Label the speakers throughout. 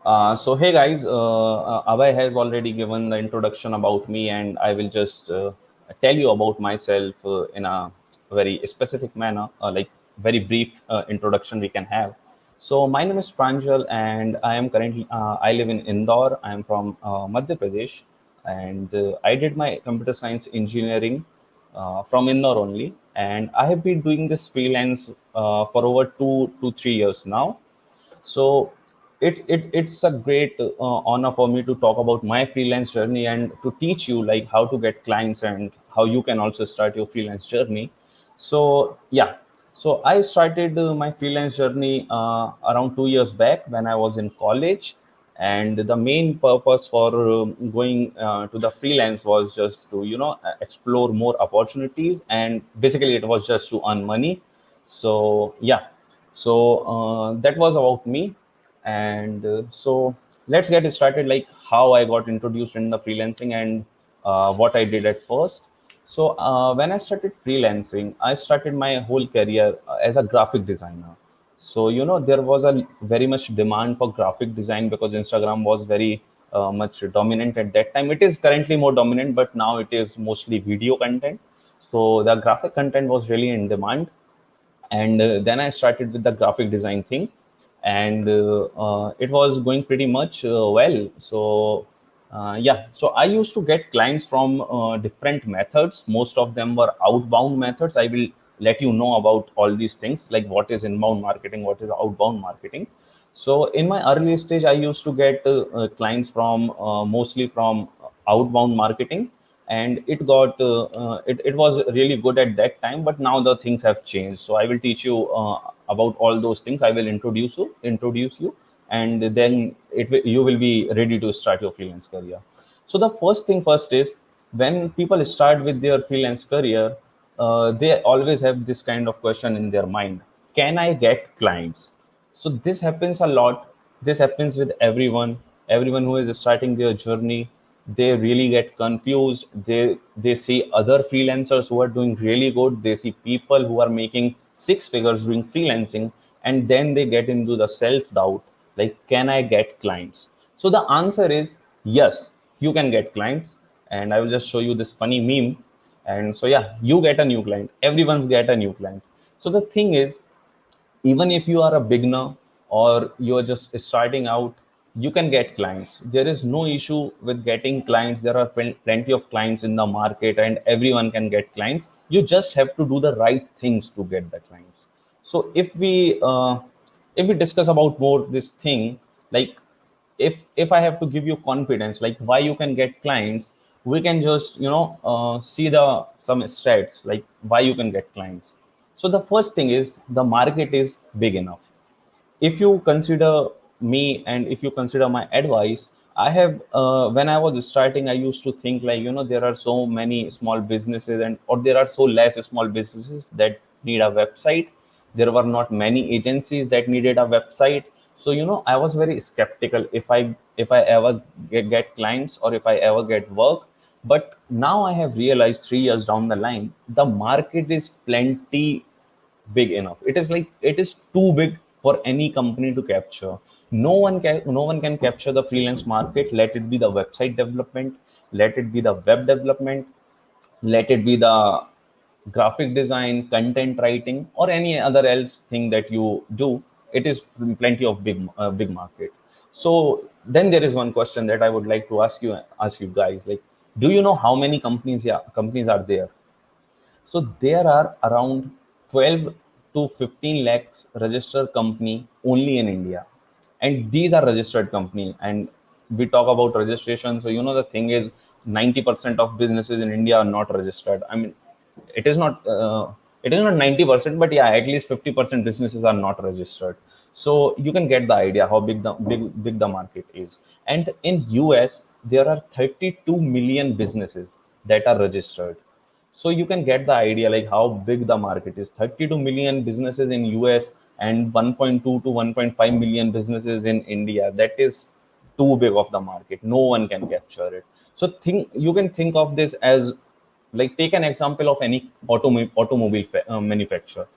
Speaker 1: So hey guys, Abhay has already given the introduction about me, and I will just tell you about myself in a very specific manner, like very brief introduction we can have. So my name is Pranjal, and I am currently I live in Indore. I am from Madhya Pradesh, and I did my computer science engineering from Indore only, and I have been doing this freelance for over 2 to 3 years now. So it's a great honor for me to talk about my freelance journey and to teach you like how to get clients and how you can also start your freelance journey. So yeah, so I started my freelance journey around 2 years back when I was in college, and the main purpose for going to the freelance was just to explore more opportunities, and basically it was just to earn money. So yeah, so that was about me. And so let's get started, like how I got introduced in the freelancing and what I did at first. So when I started freelancing, I started my whole career as a graphic designer. So there was a very much demand for graphic design because Instagram was very much dominant at that time. It is currently more dominant, but now it is mostly video content. So the graphic content was really in demand, and then I started with the graphic design thing, and it was going pretty much well. So yeah, so I used to get clients from different methods. Most of them were outbound methods. I will let you know about all these things, like what is inbound marketing, what is outbound marketing. So in my early stage, I used to get clients from mostly from outbound marketing, and it was really good at that time. But now the things have changed. So I will teach you about all those things. I will introduce you, and then you will be ready to start your freelance career. So the first thing first is, when people start with their freelance career, they always have this kind of question in their mind: Can I get clients? So this happens a lot. This happens with everyone who is starting their journey. They really get confused. They see other freelancers who are doing really good. They see people who are making six figures doing freelancing, and then they get into the self doubt, like, can I get clients? So the answer is yes, you can get clients. And I will just show you this funny meme. And so yeah, you get a new client, everyone's get a new client. So the thing is, even if you are a beginner or you're just starting out, you can get clients. There is no issue with getting clients. There are plenty of clients in the market, and everyone can get clients. You just have to do the right things to get the clients. So if we discuss about more this thing, like, if I have to give you confidence, like why you can get clients, we can just see the some stats, like why you can get clients. So the first thing is, the market is big enough. If you consider me and if you consider my advice, I have when I was starting, I used to think, like, there are so many small businesses, and or there are so less small businesses that need a website. There were not many agencies that needed a website. So I was very skeptical if I ever get clients or if I ever get work. But now I have realized 3 years down the line, the market is plenty big enough. It is like, it is too big for any company to capture. No one can capture the freelance market. Let it be the website development, let it be the web development, let it be the graphic design, content writing, or any other else thing that you do. It is plenty of big market. So then there is one question that I would like to ask you guys, like, do you know how many companies are there? So there are around 12 to 15 lakhs registered company only in India, and these are registered company. And we talk about registration. So the thing is, 90% of businesses in India are not registered. I mean, it is not it is not 90%, but yeah, at least 50% businesses are not registered. So you can get the idea how big the market is. And in US, there are 32 million businesses that are registered. So you can get the idea, like, how big the market is. 32 million businesses in US and 1.2 to 1.5 million businesses in India. That is too big of the market. No one can capture it. So you can think of this as, like, take an example of any automobile manufacturer.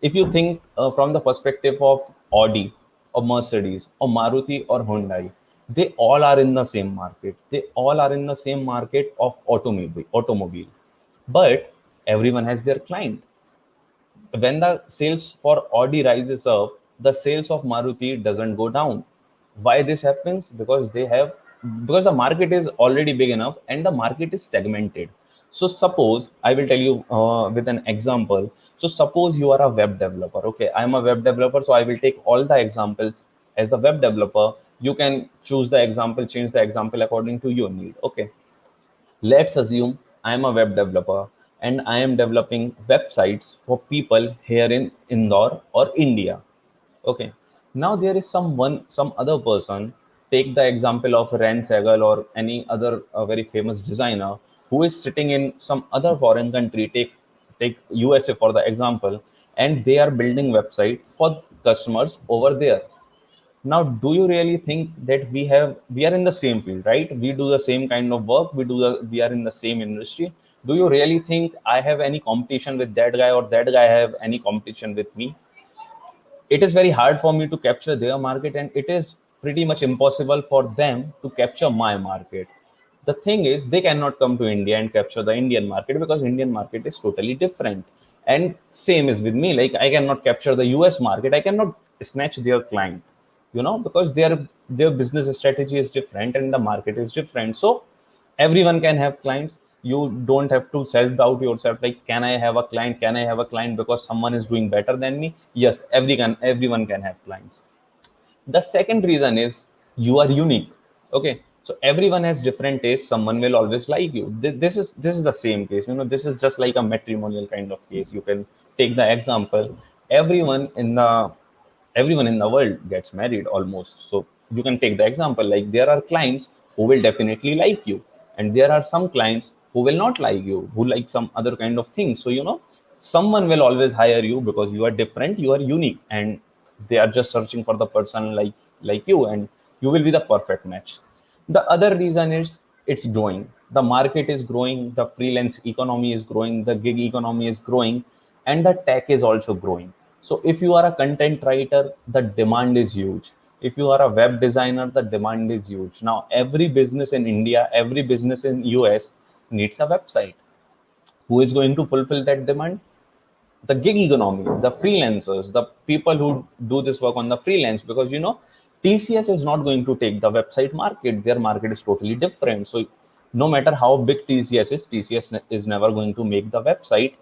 Speaker 1: If you think from the perspective of Audi, or Mercedes or Maruti or Hyundai, they all are in the same market. They all are in the same market of automobile. But everyone has their client. When the sales for Audi rises up, the sales of Maruti doesn't go down. Why this happens? Because the market is already big enough and the market is segmented. So suppose I will tell you with an example. So suppose you are a web developer. Okay, I am a web developer, so I will take all the examples as a web developer. You can choose the example, change the example according to your need. Okay, let's assume I am a web developer and I am developing websites for people here in Indore or India. Okay. Now there is some other person. Take the example of Ren Segal or any other very famous designer who is sitting in some other foreign country. Take USA for the example, and they are building website for customers over there. Now, do you really think that we are in the same field, right? We do the same kind of work. We are in the same industry. Do you really think I have any competition with that guy or that guy have any competition with me? It is very hard for me to capture their market, and it is pretty much impossible for them to capture my market. The thing is, they cannot come to India and capture the Indian market because Indian market is totally different. And same is with me. Like, I cannot capture the US market. I cannot snatch their client, because their business strategy is different and the market is different. So everyone can have clients. You don't have to self doubt yourself like, can I have a client because someone is doing better than me? Yes, everyone can have clients. The second reason is you are unique. Okay, so everyone has different tastes. Someone will always like you. This is the same case. This is just like a matrimonial kind of case. You can take the example. Everyone in the everyone in the world gets married almost. So you can take the example, like, there are clients who will definitely like you, and there are some clients who will not like you, who like some other kind of thing. So someone will always hire you because you are different, you are unique, and they are just searching for the person like you, and you will be the perfect match. The other reason is it's growing. The market is growing, the freelance economy is growing, the gig economy is growing, and the tech is also growing. So if you are a content writer, the demand is huge. If you are a web designer, the demand is huge. Now every business in India, every business in US needs a website. Who is going to fulfill that demand? The gig economy, the freelancers, the people who do this work on the freelance, because TCS is not going to take the website market. Their market is totally different. So no matter how big TCS is, TCS is never going to make the website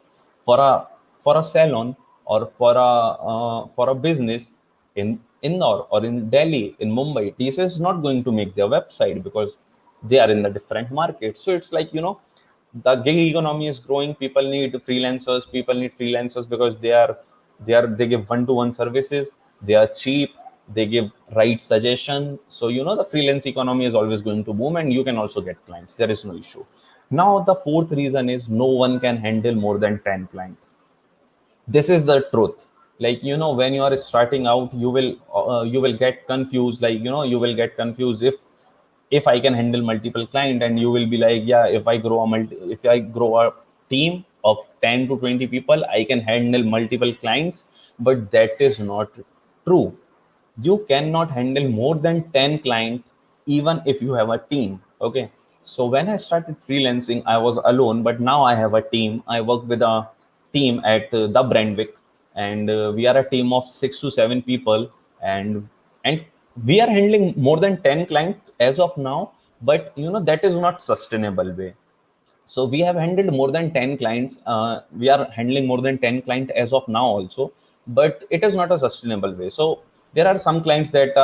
Speaker 1: for a salon or for a business in Indore or in Delhi, in Mumbai. TCS is not going to make their website because they are in the different market. So it's like, the gig economy is growing. People need freelancers because they give one-to-one services. They are cheap. They give right suggestion. So the freelance economy is always going to boom, and you can also get clients. There is no issue. Now the fourth reason is no one can handle more than 10 clients. This is the truth. Like, when you are starting out, you will get confused. Like, you will get confused if I can handle multiple client, and you will be like, yeah, if I grow a team of 10 to 20 people, I can handle multiple clients. But that is not true. You cannot handle more than 10 clients even if you have a team. Okay, so when I started freelancing, I was alone, but now I have a team. I work with a team at the Brandwick, and we are a team of 6 to 7 people, and we are handling more than 10 clients as of now. But that is not sustainable way. So we have handled more than 10 clients. We are handling more than 10 clients as of now also, but it is not a sustainable way. So there are some clients that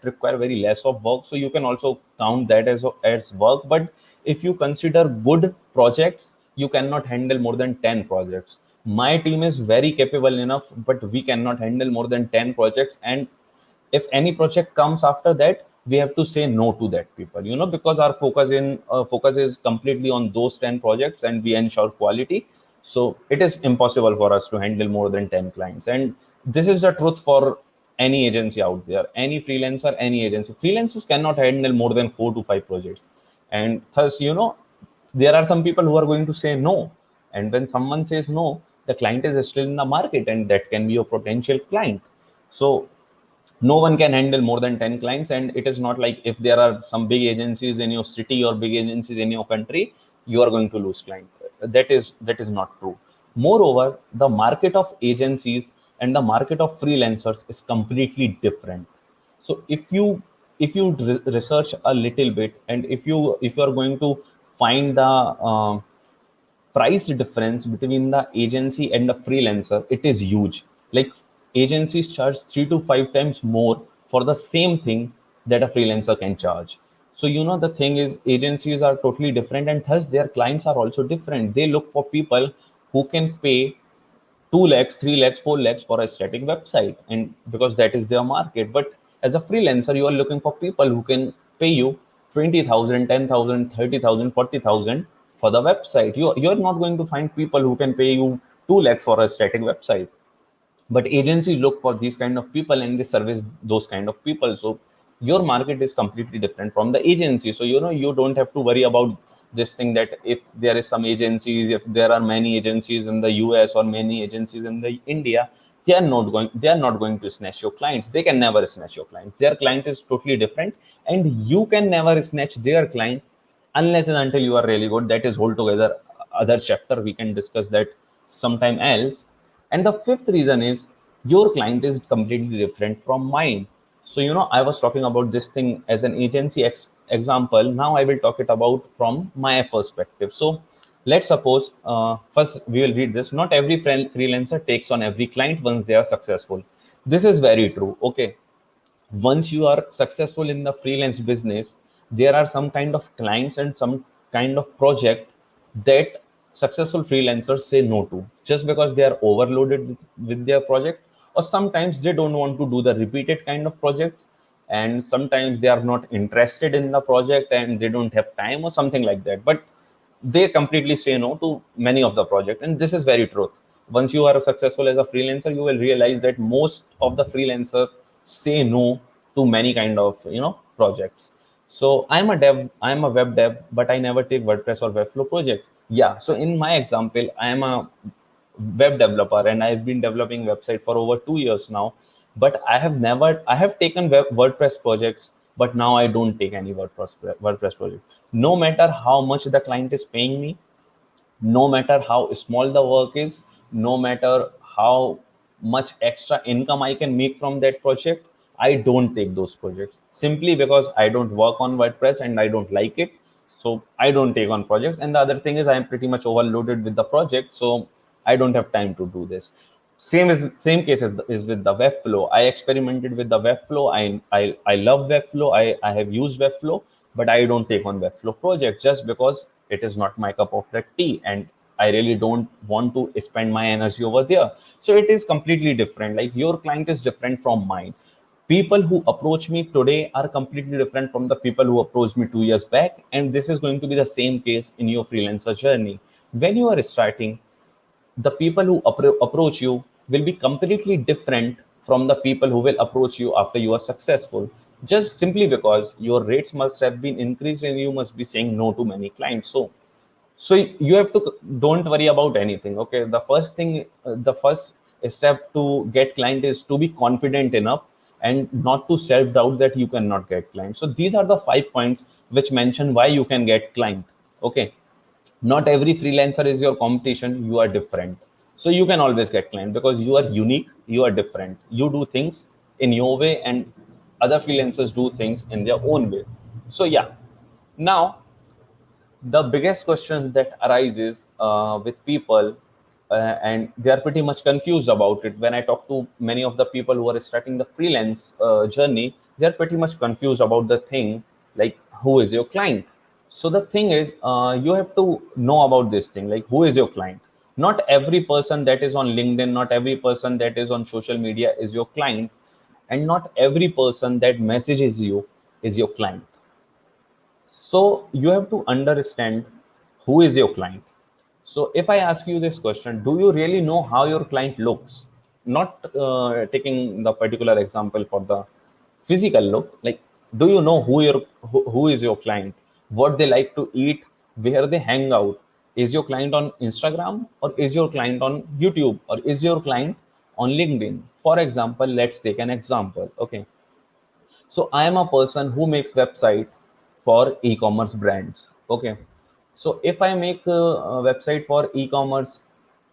Speaker 1: require very less of work. So you can also count that as work. But if you consider good projects, you cannot handle more than 10 projects. My team is very capable enough, but we cannot handle more than 10 projects. And if any project comes after that, we have to say no to that people, because our focus is completely on those 10 projects, and we ensure quality. So it is impossible for us to handle more than 10 clients. And this is the truth for any agency out there, any freelancer, any agency. Freelancers cannot handle more than 4 to 5 projects. And thus, there are some people who are going to say no. And when someone says no, the client is still in the market, and that can be a potential client. So no one can handle more than 10 clients, and it is not like if there are some big agencies in your city or big agencies in your country, you are going to lose client. That is not true. Moreover, the market of agencies and the market of freelancers is completely different. So if you research a little bit, and if you are going to find the price difference between the agency and the freelancer, it is huge. Like, agencies charge 3 to 5 times more for the same thing that a freelancer can charge. So the thing is, agencies are totally different, and thus their clients are also different. They look for people who can pay 2 lakhs, 3 lakhs, 4 lakhs for a static website, and because that is their market. But as a freelancer, you are looking for people who can pay you 20,000, 10,000, 30,000, 40,000 for the website. You're not going to find people who can pay you 2 lakhs for a static website. But agencies look for these kind of people, and they service those kind of people. So your market is completely different from the agency. So you don't have to worry about this thing, that if there is some agencies, if there are many agencies in the US or many agencies in the India, they are not going to snatch your clients. They can never snatch your clients. Their client is totally different, and you can never snatch their client unless and until you are really good. That is altogether other chapter. We can discuss that sometime else. And the fifth reason is, your client is completely different from mine. So I was talking about this thing as an agency example. Now I will talk it about from my perspective. So let's suppose, first we will read this. Not every freelancer takes on every client once they are successful. This is very true. Okay, once you are successful in the freelance business, there are some kind of clients and some kind of project that successful freelancers say no to, just because they are overloaded with their project, or sometimes they don't want to do the repeated kind of projects, and sometimes they are not interested in the project and they don't have time or something like that. But they completely say no to many of the project, and this is very true. Once you are successful as a freelancer, you will realize that most of the freelancers say no to many kind of projects. So I'm a web dev, but I never take WordPress or Webflow project. Yeah, so in my example, I am a web developer, and I've been developing website for over 2 years now. But I have taken WordPress projects, but now I don't take any WordPress project. No matter how much the client is paying me, no matter how small the work is, no matter how much extra income I can make from that project, I don't take those projects, simply because I don't work on WordPress and I don't like it. So I don't take on projects. And the other thing is, I am pretty much overloaded with the project, so I don't have time to do this. Same case is with the Webflow. I experimented with the Webflow. I love Webflow. I have used Webflow, but I don't take on Webflow project, just because it is not my cup of the tea, and I really don't want to spend my energy over there. So it is completely different. Like, your client is different from mine. People who approach me today are completely different from the people who approached me 2 years back, and this is going to be the same case in your freelancer journey. When you are starting, the people who approach you will be completely different from the people who will approach you after you are successful, just simply because your rates must have been increased and you must be saying no to many clients. So you have to, don't worry about anything. Okay, the first step to get client is to be confident enough and not to self doubt that you cannot get client. So these are the 5 points which mention why you can get client. Okay, not every freelancer is your competition. You are different, so you can always get client because you are unique, you are different, you do things in your way, and other freelancers do things in their own way. So yeah, now the biggest question that arises with people, and they are pretty much confused about it. When I talk to many of the people who are starting the freelance journey, they are pretty much confused about the thing, like, who is your client? So the thing is, you have to know about this thing, like, who is your client? Not every person that is on LinkedIn, not every person that is on social media is your client, and not every person that messages you is your client. So you have to understand who is your client. So if I ask you this question, do you really know how your client looks? Not taking the particular example for the physical look, like, do you know who is your client? What they like to eat, where they hang out? Is your client on Instagram, or is your client on YouTube, or is your client on LinkedIn. For example, let's take an example. Okay, so I am a person who makes website for e-commerce brands. Okay, so if I make a website for e-commerce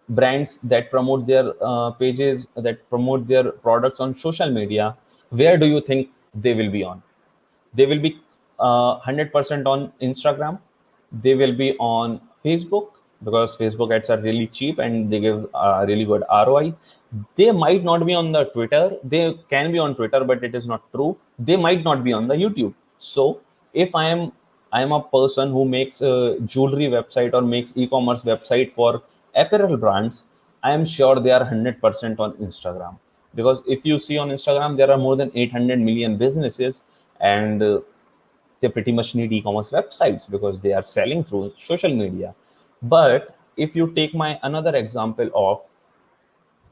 Speaker 1: brands that promote their pages, that promote their products on social media, where do you think they will be on? They will be 100% on Instagram. They will be on Facebook because Facebook ads are really cheap and they give really good ROI. They might not be on the Twitter. They can be on Twitter, but it is not true. They might not be on the YouTube. So if I am a person who makes a jewelry website or makes e-commerce website for apparel brands, I am sure they are 100% on Instagram, because if you see on Instagram there are more than 800 million businesses, and they pretty much need e-commerce websites because they are selling through social media. But if you take my another example of,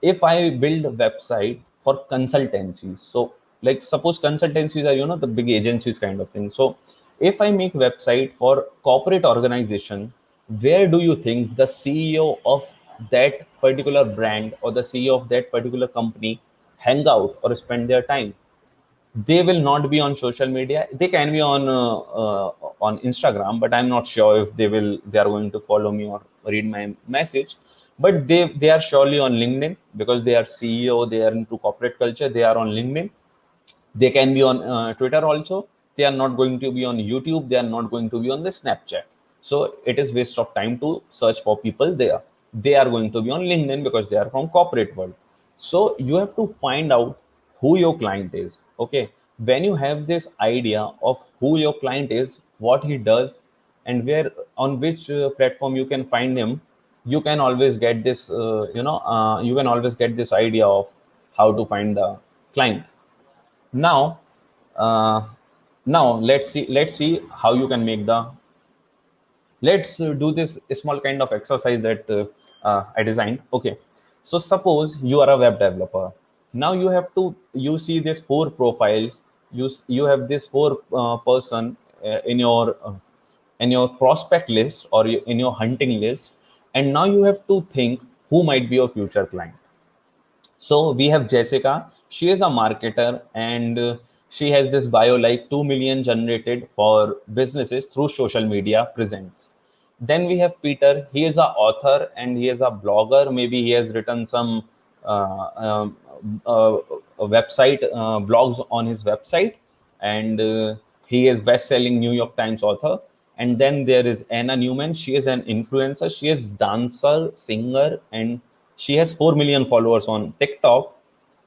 Speaker 1: if I build a website for consultancies, so like suppose consultancies are the big agencies kind of thing. So if I make website for corporate organization, where do you think the CEO of that particular brand or the CEO of that particular company hang out or spend their time? They will not be on social media. They can be on Instagram, but I'm not sure if they are going to follow me or read my message. But they are surely on LinkedIn because they are CEO, they are into corporate culture, they are on LinkedIn. They can be on Twitter also. They are not going to be on YouTube. They are not going to be on the Snapchat. So it is waste of time to search for people there. They are going to be on LinkedIn because they are from corporate world. So you have to find out who your client is. Okay. When you have this idea of who your client is, what he does, and where on which platform you can find him, you can always get this. You can always get this idea of how to find the client. Now, uh, now let's see how you can make the. Let's do this small kind of exercise that I designed. Okay, so suppose you are a web developer. Now you see these four profiles. You have this four person in your prospect list or in your hunting list, and now you have to think who might be your future client. So we have Jessica. She is a marketer, and she has this bio like 2 million generated for businesses through social media presence. Then we have Peter. He is a author and he is a blogger. Maybe he has written some website blogs on his website, and he is best-selling New York Times author. And then there is Anna Newman. She is an influencer. She is dancer, singer, and she has 4 million followers on TikTok,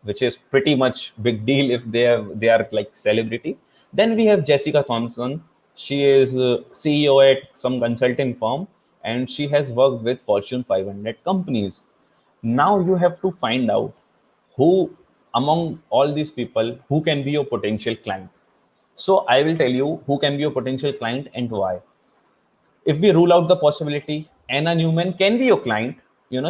Speaker 1: which is pretty much big deal if they are like celebrity. Then we have Jessica Thompson. She is CEO at some consulting firm, and she has worked with Fortune 500 companies. Now you have to find out who among all these people who can be your potential client. So I will tell you who can be your potential client and why. If we rule out the possibility, Anna Newman can be your client.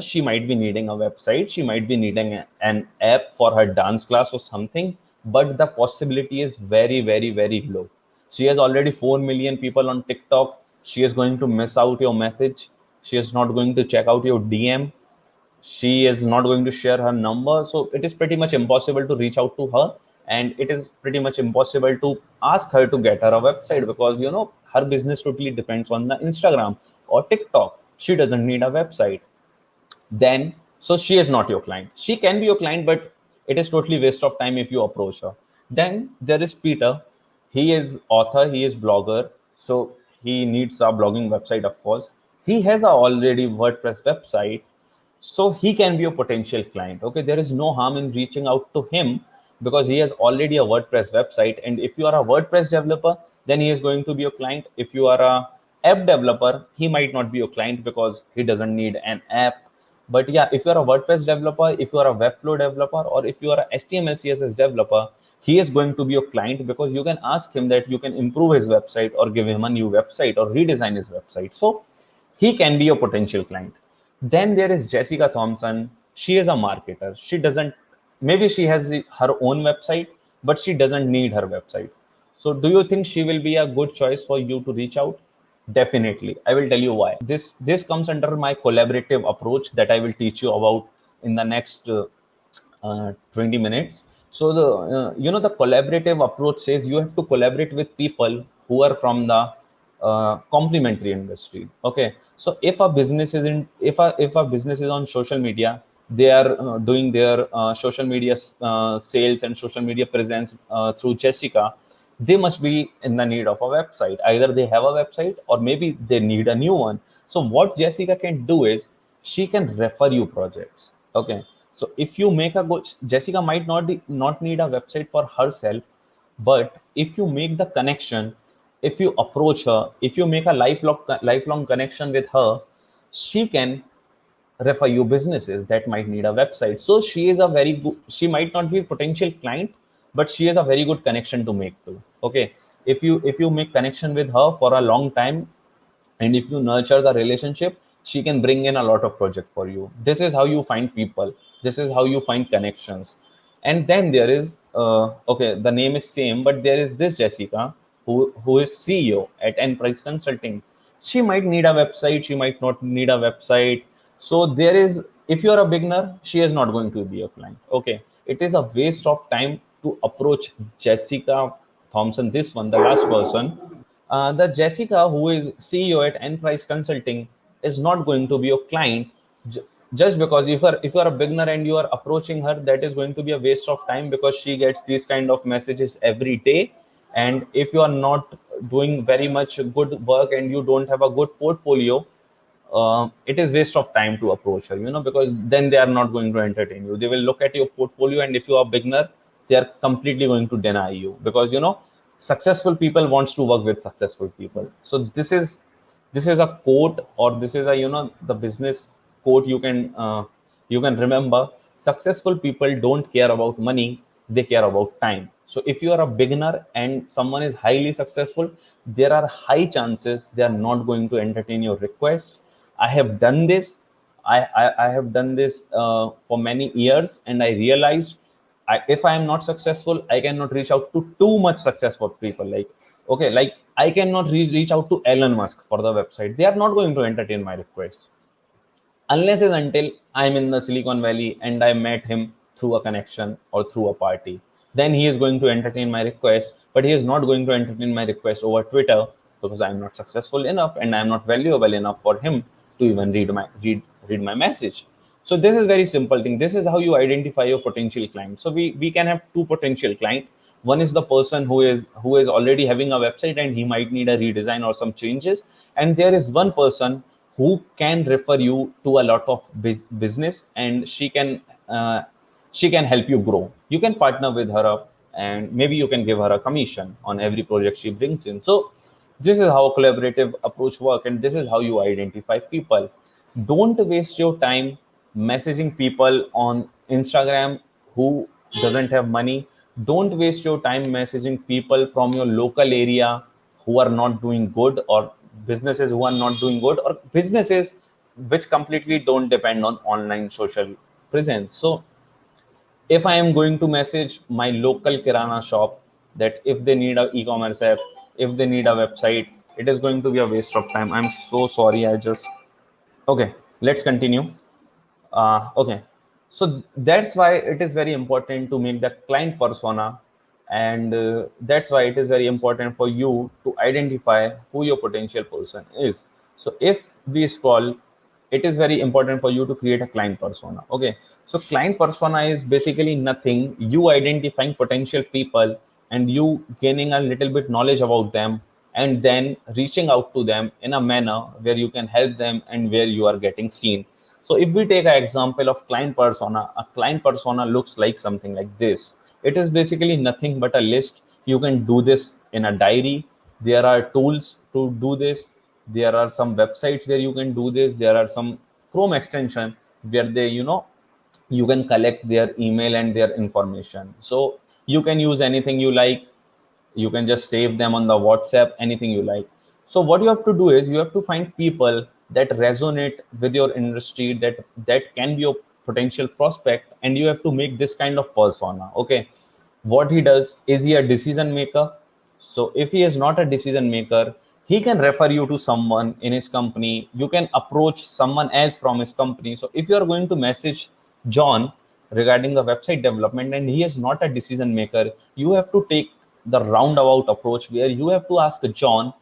Speaker 1: She might be needing a website, she might be needing an app for her dance class or something, but the possibility is very, very, very low. She has already 4 million people on TikTok. She is going to miss out your message. She is not going to check out your DM. She is not going to share her number, so it is pretty much impossible to reach out to her, and it is pretty much impossible to ask her to get her a website, because her business totally depends on the Instagram or TikTok. She doesn't need a website. Then, so she is not your client. She can be your client, but it is totally waste of time if you approach her. Then there is Peter. He is author, he is blogger, so he needs a blogging website, of course. He has a already WordPress website, so he can be a potential client. Okay, there is no harm in reaching out to him because he has already a WordPress website. And if you are a WordPress developer, then he is going to be your client. If you are a app developer, he might not be your client because he doesn't need an app. But yeah, if you're a WordPress developer, if you are a Webflow developer, or if you are a HTML CSS developer, he is going to be your client because you can ask him that you can improve his website or give him a new website or redesign his website. So he can be your potential client. Then there is Jessica Thompson. She is a marketer. She doesn't, maybe she has her own website, but she doesn't need her website. So do you think she will be a good choice for you to reach out? Definitely. I will tell you why. This comes under my collaborative approach that I will teach you about in the next 20 minutes. So the the collaborative approach says you have to collaborate with people who are from the complementary industry. Okay, so if a business is on social media, they are doing their social media sales and social media presence through Jessica. They must be in the need of a website. Either they have a website or maybe they need a new one. So what Jessica can do is she can refer you projects. Okay, so if you make a good, Jessica might not need a website for herself, but if you make the connection, if you approach her, if you make a lifelong connection with her, she can refer you businesses that might need a website. So she is a very good, she might not be a potential client, but she is a very good connection to make too. Okay, if you make connection with her for a long time, and if you nurture the relationship, she can bring in a lot of project for you. This is how you find people, this is how you find connections. And then there is okay, the name is same, but there is this Jessica who is CEO at Enprice Consulting. She might need a website, she might not need a website. So there is, if you are a beginner, she is not going to be a client. Okay, it is a waste of time to approach Jessica Thompson, this one, the last person. The Jessica, who is CEO at Enprice Consulting, is not going to be your client, just because if you are a beginner and you are approaching her, that is going to be a waste of time, because she gets these kind of messages every day. And if you are not doing very much good work and you don't have a good portfolio, it is waste of time to approach her, because then they are not going to entertain you. They will look at your portfolio, and if you are a beginner, they are completely going to deny you, because successful people wants to work with successful people. So this is a quote, or this is a the business quote you can remember. Successful people don't care about money, they care about time. So if you are a beginner and someone is highly successful, there are high chances they are not going to entertain your request. I have done this. I have done this for many years, and I realized, if I am not successful, I cannot reach out to too much successful people. Like, okay, like I cannot reach out to Elon Musk for the website. They are not going to entertain my request unless and until I'm in the Silicon Valley and I met him through a connection or through a party. Then he is going to entertain my request, but he is not going to entertain my request over Twitter, because I'm not successful enough and I'm not valuable enough for him to even read my message. So this is very simple thing. This is how you identify your potential client. So we can have two potential client. One is the person who is already having a website and he might need a redesign or some changes, and there is one person who can refer you to a lot of business, and she can help you grow. You can partner with her up, and maybe you can give her a commission on every project she brings in. So this is how collaborative approach work, and this is how you identify people. Don't waste your time messaging people on Instagram who doesn't have money. Don't waste your time messaging people from your local area who are not doing good, or businesses who are not doing good, or businesses which completely don't depend on online social presence. So if I am going to message my local kirana shop that if they need a e-commerce app, if they need a website, it is going to be a waste of time. I'm so sorry. I just Okay, let's continue. Okay, so that's why it is very important to make the client persona, and that's why it is very important for you to identify who your potential person is. So if we scroll, it is very important for you to create a client persona. Okay, so client persona is basically nothing. You identifying potential people and you gaining a little bit knowledge about them, and then reaching out to them in a manner where you can help them and where you are getting seen. So if we take an example of client persona, a client persona looks like something like this. It is basically nothing but a list. You can do this in a diary. There are tools to do this. There are some websites where you can do this. There are some Chrome extension where you can collect their email and their information. So you can use anything you like. You can just save them on the WhatsApp, anything you like. So what you have to do is you have to find people that resonate with your industry, that can be your potential prospect, and you have to make this kind of persona. Okay, what he does, is he a decision maker? So if he is not a decision maker, he can refer you to someone in his company. You can approach someone else from his company. So if you are going to message John, regarding the website development and he is not a decision maker, you have to take the roundabout approach where you have to ask John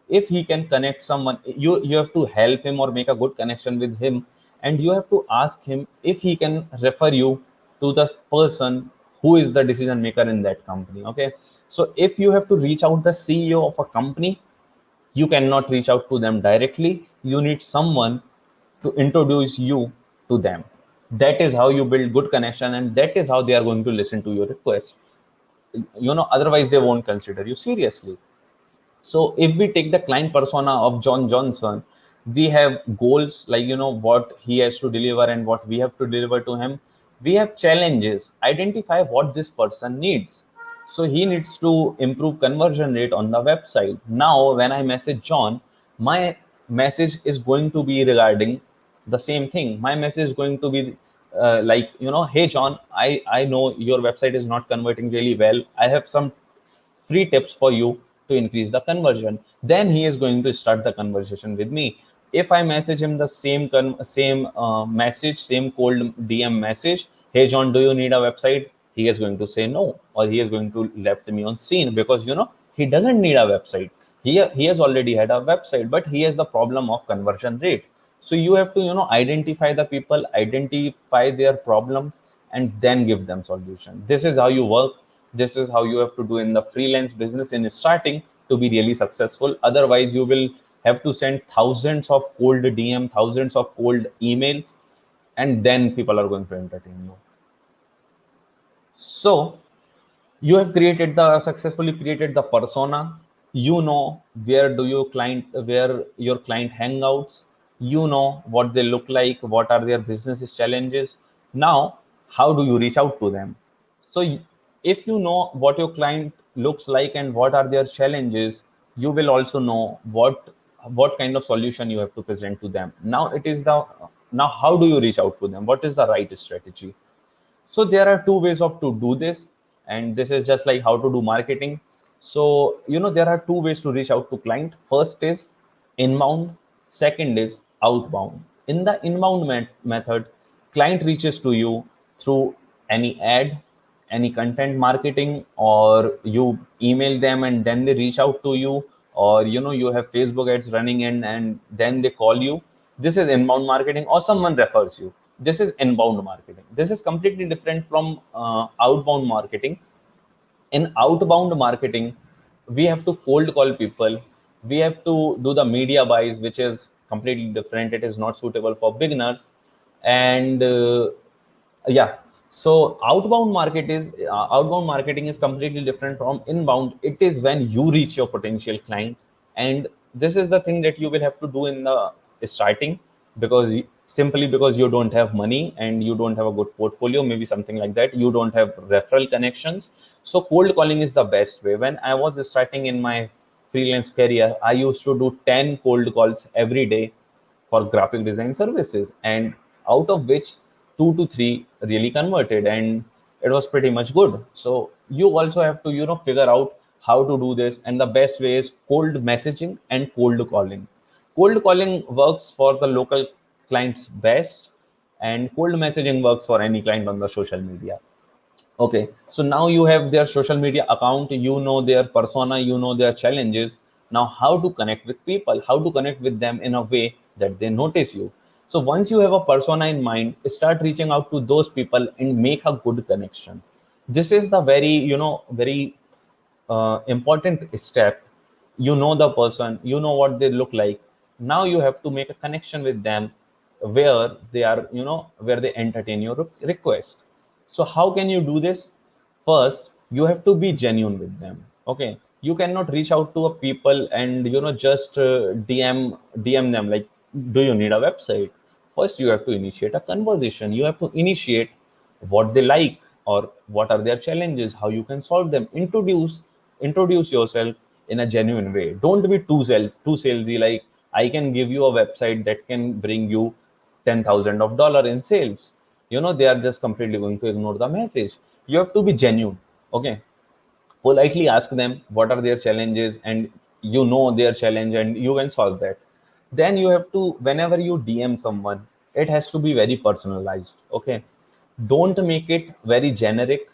Speaker 1: if he can connect someone. You have to help him or make a good connection with him, and you have to ask him if he can refer you to the person who is the decision maker in that company. Okay, so if you have to reach out the CEO of a company, you cannot reach out to them directly. You need someone to introduce you to them. That is how you build good connection, and that is how they are going to listen to your request. Otherwise they won't consider you seriously. So if we take the client persona of John Johnson, we have goals like what he has to deliver and what we have to deliver to him. We have challenges. Identify what this person needs. So he needs to improve conversion rate on the website. Now, when I message John, my message is going to be regarding the same thing. My message is going to be hey John, I know your website is not converting really well. I have some free tips for you to increase the conversion. Then he is going to start the conversation with me. If I message him the same message, same cold DM message, hey John, do you need a website? He is going to say no, or he is going to left me on scene, because he doesn't need a website. He has already had a website, but he has the problem of conversion rate. So you have to identify the people, identify their problems, and then give them solution. This is how you work. This is how you have to do in the freelance business in starting to be really successful. Otherwise you will have to send thousands of cold DM, thousands of cold emails, and then people are going to entertain you. So you have successfully created the persona. Where your client hangouts. What they look like, what are their business challenges. Now how do you reach out to them? So if you know what your client looks like and what are their challenges, you will also know what kind of solution you have to present to them. Now how do you reach out to them? What is the right strategy? So there are two ways of to do this, and this is just like how to do marketing. So there are two ways to reach out to client. First is inbound, second is outbound. In the inbound method, client reaches to you through any ad, any content marketing, or you email them and then they reach out to you, or you have Facebook ads running in and then they call you. This is inbound marketing, or someone refers you. This is inbound marketing. This is completely different from outbound marketing. In outbound marketing, we have to cold call people. We have to do the media buys, which is completely different. It is not suitable for beginners. And yeah, so outbound marketing is completely different from inbound. It is when you reach your potential client, and this is the thing that you will have to do in the starting, simply because you don't have money and you don't have a good portfolio, maybe something like that. You don't have referral connections. So cold calling is the best way. When I was starting in my freelance career, I used to do 10 cold calls every day for graphic design services, and out of which 2 to 3 really converted, and it was pretty much good. So you also have to figure out how to do this, and the best way is cold messaging and cold calling. Cold calling works for the local clients best, and cold messaging works for any client on the social media. Okay, so now you have their social media account, their persona, their challenges. Now, how to connect with people, how to connect with them in a way that they notice you. So once you have a persona in mind, start reaching out to those people and make a good connection. This is the very important step. The person, what they look like. Now you have to make a connection with them where they are, where they entertain your request. So how can you do this? First, you have to be genuine with them. Okay, you cannot reach out to a people and just dm them like, do you need a website? First you have to initiate a conversation. You have to initiate what they like, or what are their challenges, how you can solve them. Introduce yourself in a genuine way. Don't be too salesy, like, I can give you a website that can bring you 10,000 of dollar in sales. They are just completely going to ignore the message. You have to be genuine. Okay, politely ask them what are their challenges, and their challenge and you can solve that. Then you have to, whenever you DM someone, it has to be very personalized. Okay, Don't make it very generic.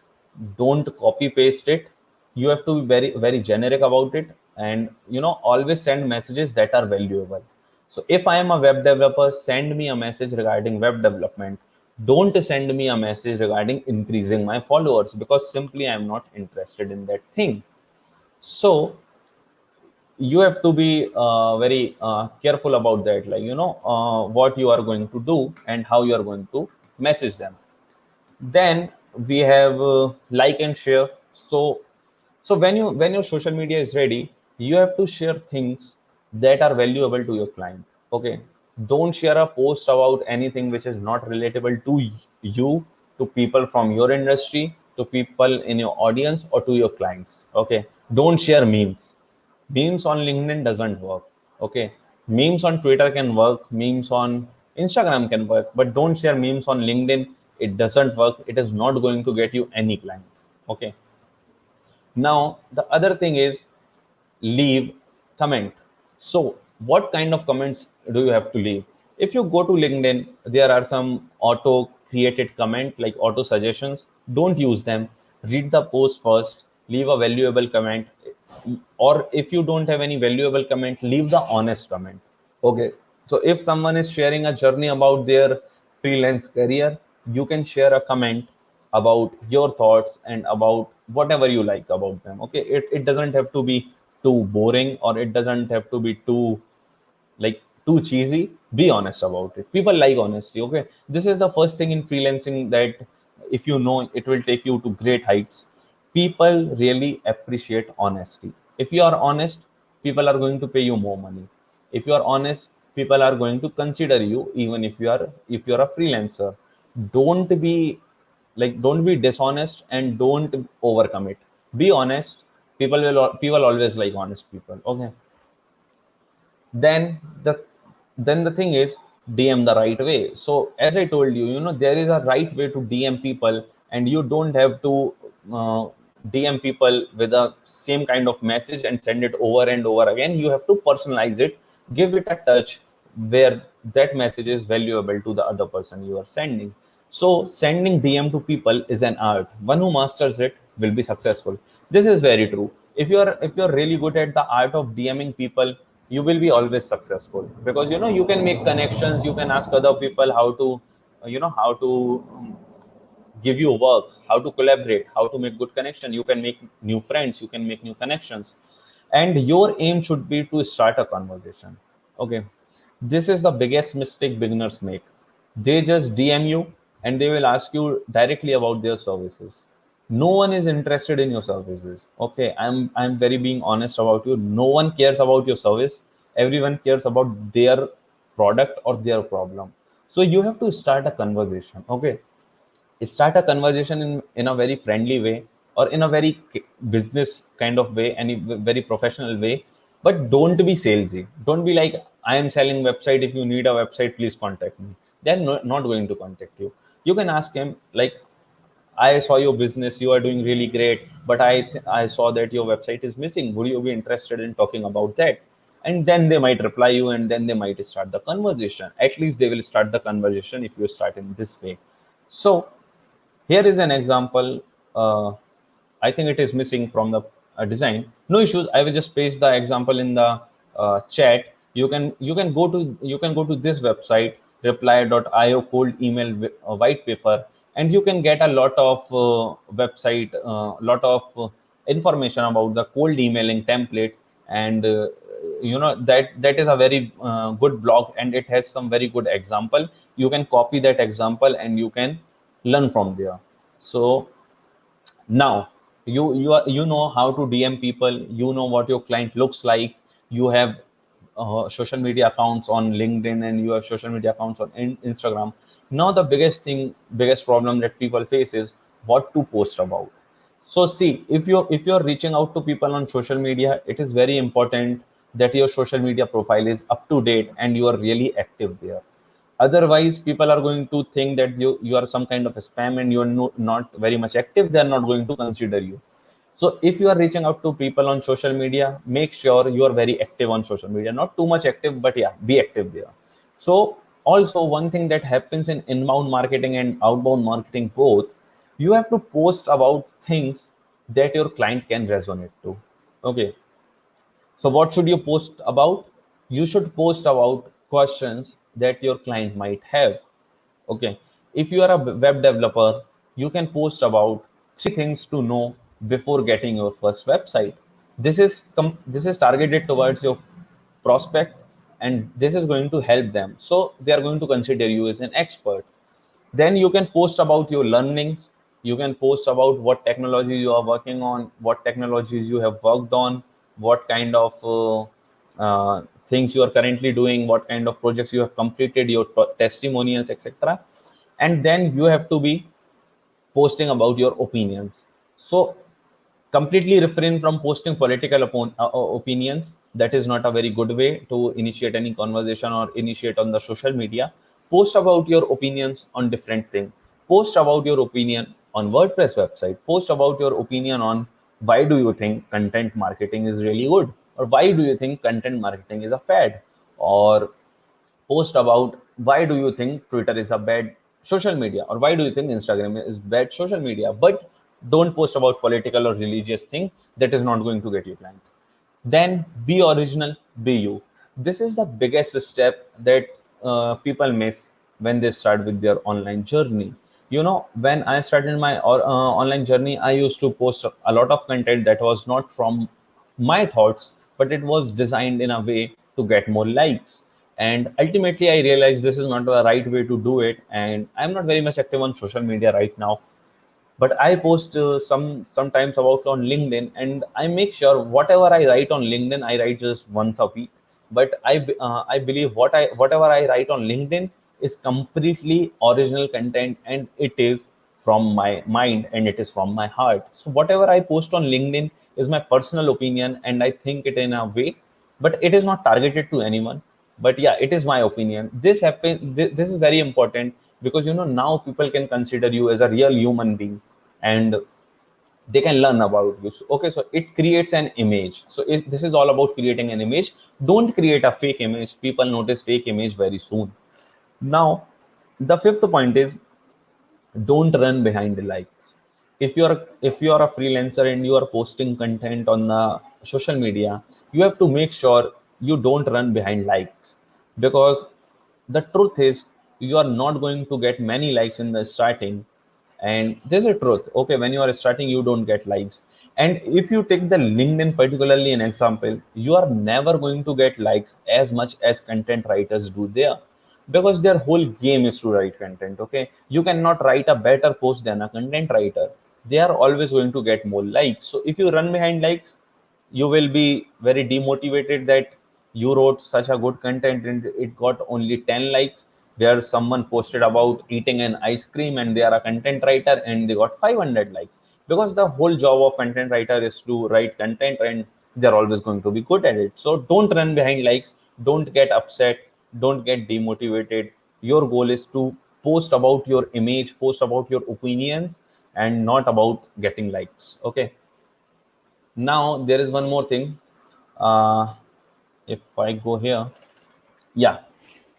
Speaker 1: Don't copy paste it. You have to be very generic about it, and always send messages that are valuable. So if I am a web developer, send me a message regarding web development. Don't send me a message regarding increasing my followers, because simply I am not interested in that thing. So you have to be very careful about that, like what you are going to do and how you are going to message them. Then we have like and share. So when your social media is ready, you have to share things that are valuable to your client. Okay, don't share a post about anything which is not relatable to you, to people from your industry, to people in your audience, or to your clients. Okay, don't share memes. Memes on LinkedIn doesn't work. Okay, memes on Twitter can work, memes on Instagram can work, but don't share memes on LinkedIn. It doesn't work. It is not going to get you any client. Okay, now the other thing is, leave comment. So what kind of comments do you have to leave? If you go to LinkedIn, there are some auto created comment, like auto suggestions. Don't use them. Read the post first, leave a valuable comment, or if you don't have any valuable comment, leave the honest comment. Okay, so if someone is sharing a journey about their freelance career, you can share a comment about your thoughts and about whatever you like about them. Okay, it doesn't have to be too boring, or it doesn't have to be too cheesy. Be honest about it. People like honesty. Okay, this is the first thing in freelancing, that if you know, it will take you to great heights. People really appreciate honesty. If you are honest, people are going to pay you more money. If you are honest, people are going to consider you, even if you are a freelancer. Don't be dishonest, and don't overcommit. Be honest. People always like honest people. Okay, then the thing is, DM the right way. So as I told you, there is a right way to DM people, and you don't have to DM people with the same kind of message and send it over and over again. You have to personalize it, give it a touch where that message is valuable to the other person you are sending. So sending DM to people is an art. One who masters it will be successful. This is very true. If you're really good at the art of DMing people, you will be always successful, because you can make connections. You can ask other people how to give you work, how to collaborate, how to make good connection. You can make new friends, you can make new connections, and your aim should be to start a conversation. Okay, this is the biggest mistake beginners make. They just DM you, and they will ask you directly about their services. No one is interested in your services. Okay, I'm very being honest about you. No one cares about your service. Everyone cares about their product or their problem. So you have to start a conversation. Okay, start a conversation in a very friendly way, or in a very business kind of way, any very professional way. But don't be salesy. Don't be like, I am selling website, if you need a website, please contact me. They're not going to contact you. You can ask him like, I saw your business, you are doing really great, but I saw that your website is missing. Would you be interested in talking about that? And then they might reply you, and then they might start the conversation. At least they will start the conversation if you start in this way. So here is an example. I think it is missing from the design. No issues. I will just paste the example in the chat. You can go to this website, reply.io, cold email white paper, and you can get a lot of lot of information about the cold emailing template. And that is a very good blog, and it has some very good example. You can copy that example, and you can learn from there. So now you know how to DM people. You know what your client looks like. You have social media accounts on LinkedIn, and you have social media accounts on Instagram. Now the biggest problem that people face is what to post about. So see, if you're reaching out to people on social media, it is very important that your social media profile is up to date and you are really active there. Otherwise, people are going to think that you are some kind of a spam, and you are not very much active. They are not going to consider you. So if you are reaching out to people on social media, make sure you are very active on social media. Not too much active, but yeah, be active there. So Also, one thing that happens in inbound marketing and outbound marketing both, you have to post about things that your client can resonate to. Okay, so what should you post about? You should post about questions that your client might have. Okay, if you are a web developer, you can post about three things to know before getting your first website. This is targeted towards your prospect, and this is going to help them. So they are going to consider you as an expert. Then you can post about your learnings. You can post about what technology you are working on, what technologies you have worked on, what kind of things you are currently doing, what kind of projects you have completed, your testimonials, etc. And then you have to be posting about your opinions. So completely refrain from posting political opinions. That is not a very good way to initiate any conversation or initiate on the social media. Post about your opinions on different things. Post about your opinion on WordPress website. Post about your opinion on why do you think content marketing is really good, or why do you think content marketing is a fad, or post about why do you think Twitter is a bad social media, or why do you think Instagram is bad social media. But don't post about political or religious thing. That is not going to get you client. Then be original, be you. This is the biggest step that people miss when they start with their online journey. When I started my online journey, I used to post a lot of content that was not from my thoughts, but it was designed in a way to get more likes. And ultimately, I realized this is not the right way to do it. And I'm not very much active on social media right now, but I post sometimes about on LinkedIn, and I make sure whatever I write on LinkedIn, I write just once a week. But I believe whatever I write on LinkedIn is completely original content, and it is from my mind and it is from my heart. So whatever I post on LinkedIn is my personal opinion, and I think it in a way, but it is not targeted to anyone. But yeah, it is my opinion. This is very important, because now people can consider you as a real human being, and they can learn about you. So, okay, so it creates an image. So this is all about creating an image. Don't create a fake image. People notice fake image very soon. Now, the fifth point is, don't run behind the likes. If you're a freelancer and you are posting content on the social media, you have to make sure you don't run behind likes, because the truth is, you are not going to get many likes in the starting. And there's a truth. Okay, when you are starting, you don't get likes. And if you take the LinkedIn particularly an example, you are never going to get likes as much as content writers do there, because their whole game is to write content. Okay, you cannot write a better post than a content writer. They are always going to get more likes. So if you run behind likes, you will be very demotivated that you wrote such a good content and it got only 10 likes, where someone posted about eating an ice cream and they are a content writer and they got 500 likes. Because the whole job of content writer is to write content, and they're always going to be good at it. So don't run behind likes, don't get upset, don't get demotivated. Your goal is to post about your image, post about your opinions, and not about getting likes. Okay, now there is one more thing. uh, if I go here, yeah,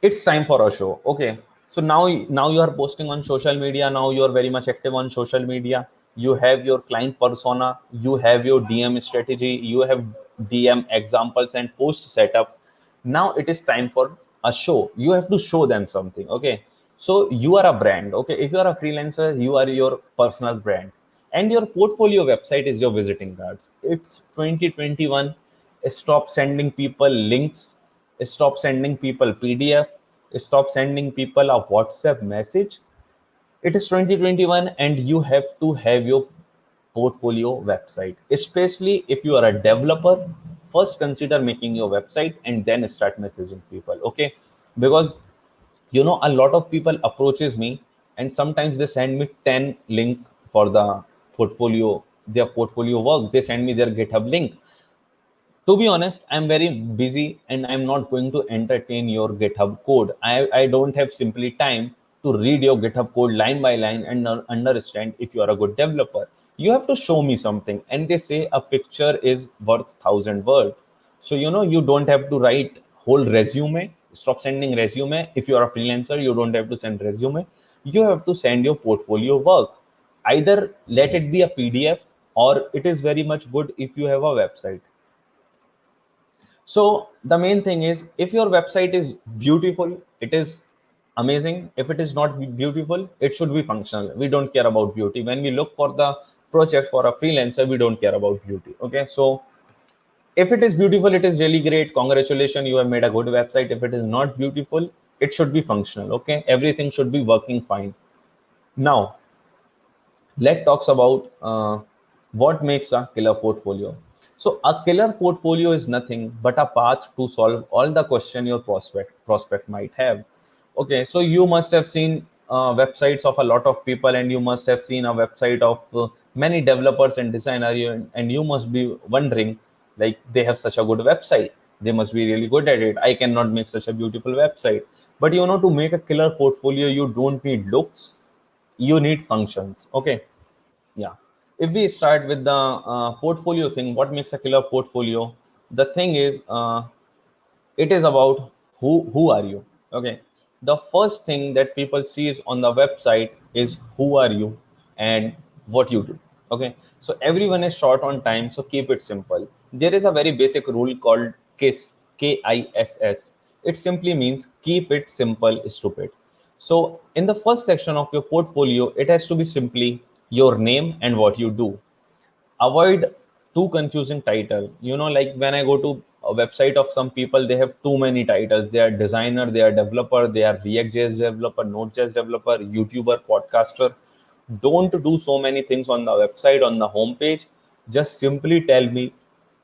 Speaker 1: it's time for a show. Okay, so now you are posting on social media. Now you are very much active on social media. You have your client persona, you have your DM strategy, you have DM examples and post setup. Now it is time for a show. You have to show them something. Okay, so you are a brand. Okay, if you are a freelancer, you are your personal brand, and your portfolio website is your visiting cards. It's 2021. Stop sending people links, stop sending people PDF, stop sending people a WhatsApp message. It is 2021, and you have to have your portfolio website. Especially if you are a developer, first consider making your website and then start messaging people. Okay, because a lot of people approaches me, and sometimes they send me 10 link for the portfolio, their portfolio work. They send me their GitHub link. To be honest, I'm very busy and I'm not going to entertain your GitHub code. I don't have simply time to read your GitHub code line by line and understand if you are a good developer. You have to show me something, and they say a picture is worth 1,000 words. So you don't have to write whole resume. stop sending resume. If you are a freelancer, you don't have to send resume. You have to send your portfolio work. Either let it be a PDF, or it is very much good if you have a website. So the main thing is, if your website is beautiful, it is amazing. If it is not beautiful, it should be functional. We don't care about beauty. When we look for the project for a freelancer, we don't care about beauty. Okay, so if it is beautiful, it is really great. Congratulations, you have made a good website. If it is not beautiful, it should be functional. Okay, everything should be working fine. Now, let's talk about what makes a killer portfolio. So a killer portfolio is nothing but a path to solve all the question your prospect might have. Okay, so you must have seen websites of a lot of people, and you must have seen a website of many developers and designers, and you must be wondering, like, they have such a good website, they must be really good at it. I cannot make such a beautiful website. But to make a killer portfolio, you don't need looks, you need functions. Okay, yeah. If we start with the portfolio thing, what makes a killer portfolio? The thing is, it is about who are you. Okay. The first thing that people sees on the website is who are you and what you do. Okay. So everyone is short on time, so keep it simple. There is a very basic rule called KISS, KISS. It simply means keep it simple, stupid. So in the first section of your portfolio, it has to be simply your name and what you do. Avoid too confusing title. Like when I go to a website of some people, they have too many titles. They are designer, they are developer, they are React.js developer, Node.js developer, YouTuber, podcaster. Don't do so many things on the website, on the homepage. Just simply tell me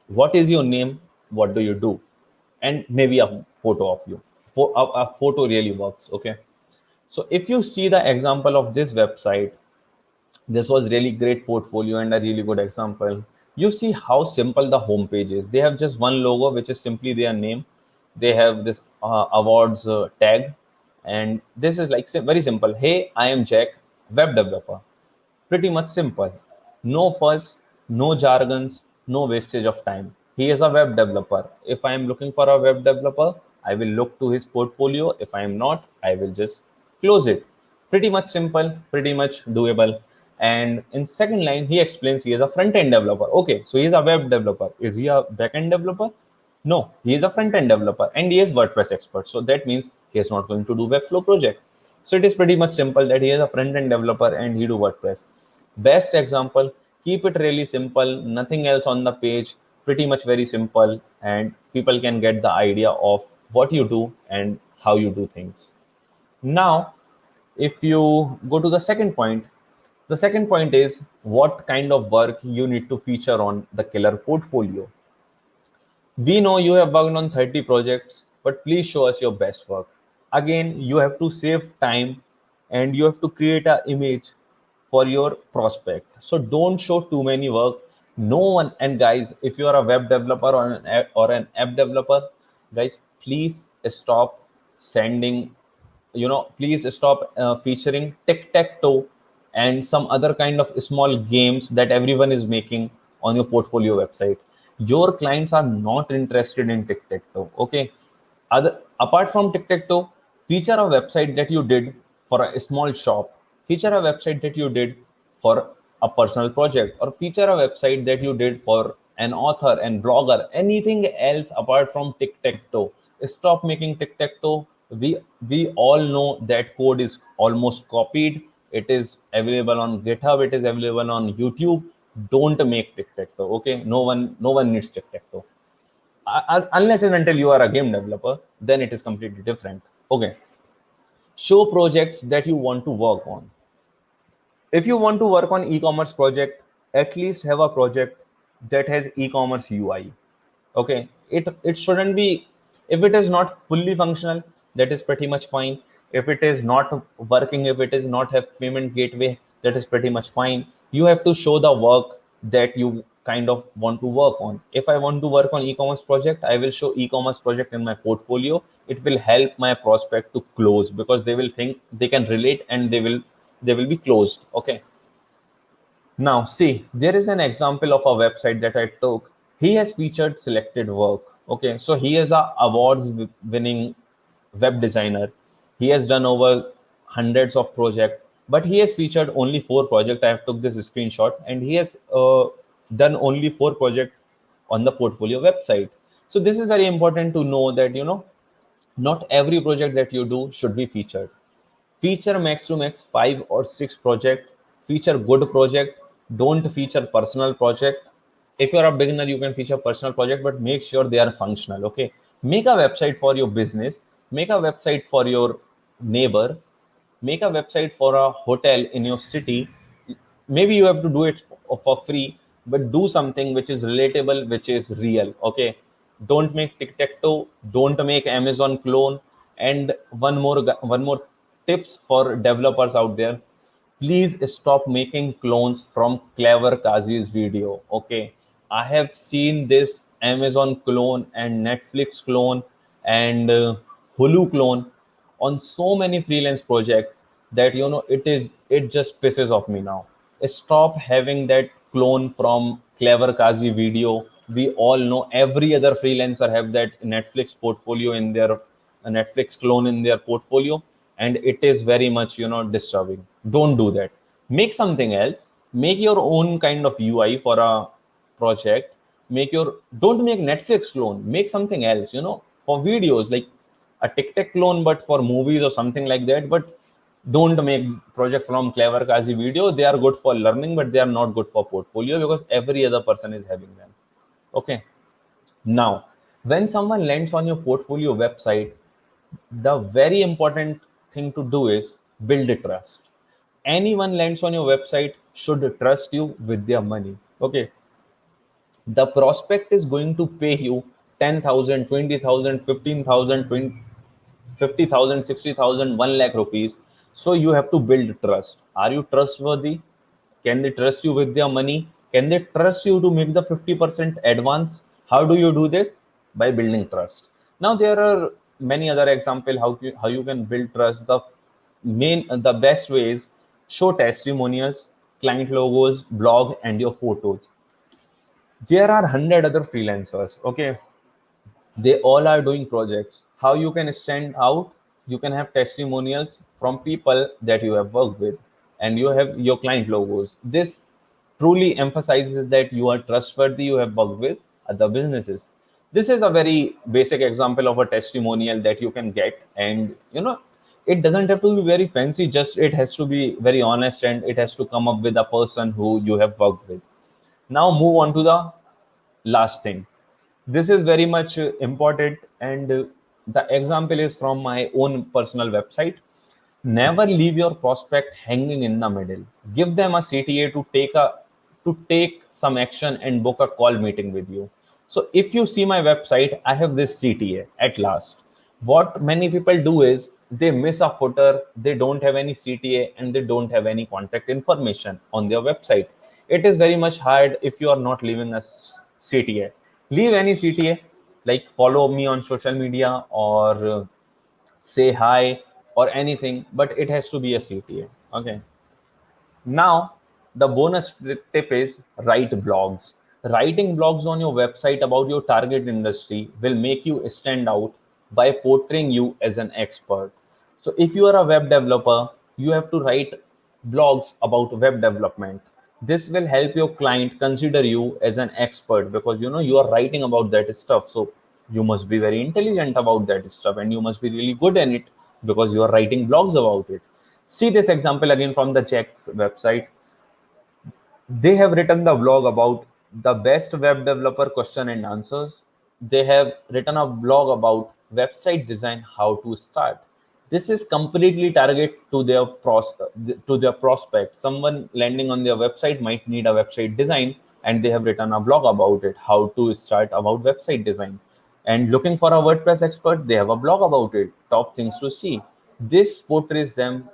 Speaker 1: what is your name, what do you do, and maybe a photo of you. A photo really works. Okay, so if you see the example of this website, this was really great portfolio and a really good example. You see how simple the homepage is. They have just one logo, which is simply their name. They have this awards tag, and this is like very simple. Hey, I am Jack, web developer. Pretty much simple. No fuss, no jargons, no wastage of time. He is a web developer. If I am looking for a web developer, I will look to his portfolio. If I am not, I will just close it. Pretty much simple, pretty much doable. And in second line, he explains he is a front-end developer. Okay, so he is a web developer. Is he a back-end developer? No, he is a front-end developer and he is WordPress expert. So that means he is not going to do Webflow project. So it is pretty much simple that he is a front-end developer and he do WordPress. Best example, keep it really simple, nothing else on the page, pretty much very simple, and people can get the idea of what you do and how you do things. Now, if you go to the second point is what kind of work you need to feature on the killer portfolio. We know you have worked on 30 projects, but please show us your best work. Again, you have to save time and you have to create an image for your prospect. So don't show too many work. No one, and guys, if you are a web developer or an app developer, guys, please stop sending, please stop featuring tic-tac-toe and some other kind of small games that everyone is making on your portfolio website. Your clients are not interested in tic-tac-toe. Okay, apart from tic-tac-toe, feature a website that you did for a small shop, feature a website that you did for a personal project, or feature a website that you did for an author and blogger. Anything else apart from tic-tac-toe. Stop making tic-tac-toe. We all know that code is almost copied. It is available on GitHub, it is available on YouTube. Don't make tic-tac-toe. Okay, no one needs tic-tac-toe. Unless and until you are a game developer, then it is completely different. Okay, show projects that you want to work on. If you want to work on e-commerce project, at least have a project that has e-commerce UI. Okay, it shouldn't be, if it is not fully functional, that is pretty much fine. If it is not working, if it is not have payment gateway, that is pretty much fine. You have to show the work that you kind of want to work on. If I want to work on e-commerce project, I will show e-commerce project in my portfolio. It will help my prospect to close because they will think they can relate and they will be closed. Okay, now, see, there is an example of a website that I took. He has featured selected work. Okay, so he is a awards winning web designer. He has done over hundreds of projects, but he has featured only 4 projects. I have took this screenshot, and he has done only 4 projects on the portfolio website. So this is very important to know that not every project that you do should be featured. Feature max to max 5 or 6 project. Feature good project. Don't feature personal project. If you're a beginner, you can feature personal project, but make sure they are functional. Okay, make a website for your business. Make a website for your neighbor. Make a website for a hotel in your city. Maybe you have to do it for free, but do something which is relatable, which is real. Okay, don't make tic-tac-toe, don't make Amazon clone. And one more tips for developers out there: please stop making clones from Clever Kazi's video. Okay, I have seen this Amazon clone and Netflix clone and Hulu clone on so many freelance projects that it just pisses off me now. Stop having that clone from Clever Kazi video. We all know every other freelancer have that Netflix portfolio in their a Netflix clone in their portfolio, and it is very much disturbing. Don't do that. Make something else. Make your own kind of UI for a project. Don't make Netflix clone. Make something else. For videos like a TikTok clone, but for movies or something like that. But don't make project from Clever Kazi video. They are good for learning, but they are not good for portfolio because every other person is having them. Okay. Now, when someone lands on your portfolio website, the very important thing to do is build a trust. Anyone lands on your website should trust you with their money. Okay, the prospect is going to pay you 10,000, 20,000, 15,000, 50,000, 60,000, 1 lakh rupees. So you have to build trust. Are you trustworthy? Can they trust you with their money? Can they trust you to make the 50% advance? How do you do this? By building trust. Now there are many other examples how you can build trust. The best way is show testimonials, client logos, blog, and your photos. There are 100 other freelancers. Okay, they all are doing projects. How you can stand out? You can have testimonials from people that you have worked with, and you have your client logos. This truly emphasizes that you are trustworthy, you have worked with other businesses. This is a very basic example of a testimonial that you can get. And it doesn't have to be very fancy, just it has to be very honest, and it has to come up with a person who you have worked with. Now move on to the last thing. This is very much important, and the example is from my own personal website. Never leave your prospect hanging in the middle. Give them a CTA to take some action and book a call meeting with you. So if you see my website, I have this CTA at last. What many people do is they miss a footer, they don't have any CTA, and they don't have any contact information on their website. It is very much hard if you are not leaving a CTA. Leave any CTA, like follow me on social media or say hi or anything, but it has to be a CTA. Okay. Now, the bonus tip is write blogs. Writing blogs on your website about your target industry will make you stand out by portraying you as an expert. So, if you are a web developer, you have to write blogs about web development. This will help your client consider you as an expert because you are writing about that stuff. So, you must be very intelligent about that stuff and you must be really good in it because you are writing blogs about it. See this example again from the Jack's website. They have written the blog about the best web developer question and answers. They have written a blog about website design, how to start. This is completely target to their prospect. Someone landing on their website might need a website design, and they have written a blog about it, how to start about website design. And looking for a WordPress expert, they have a blog about it, top things to see. This portrays them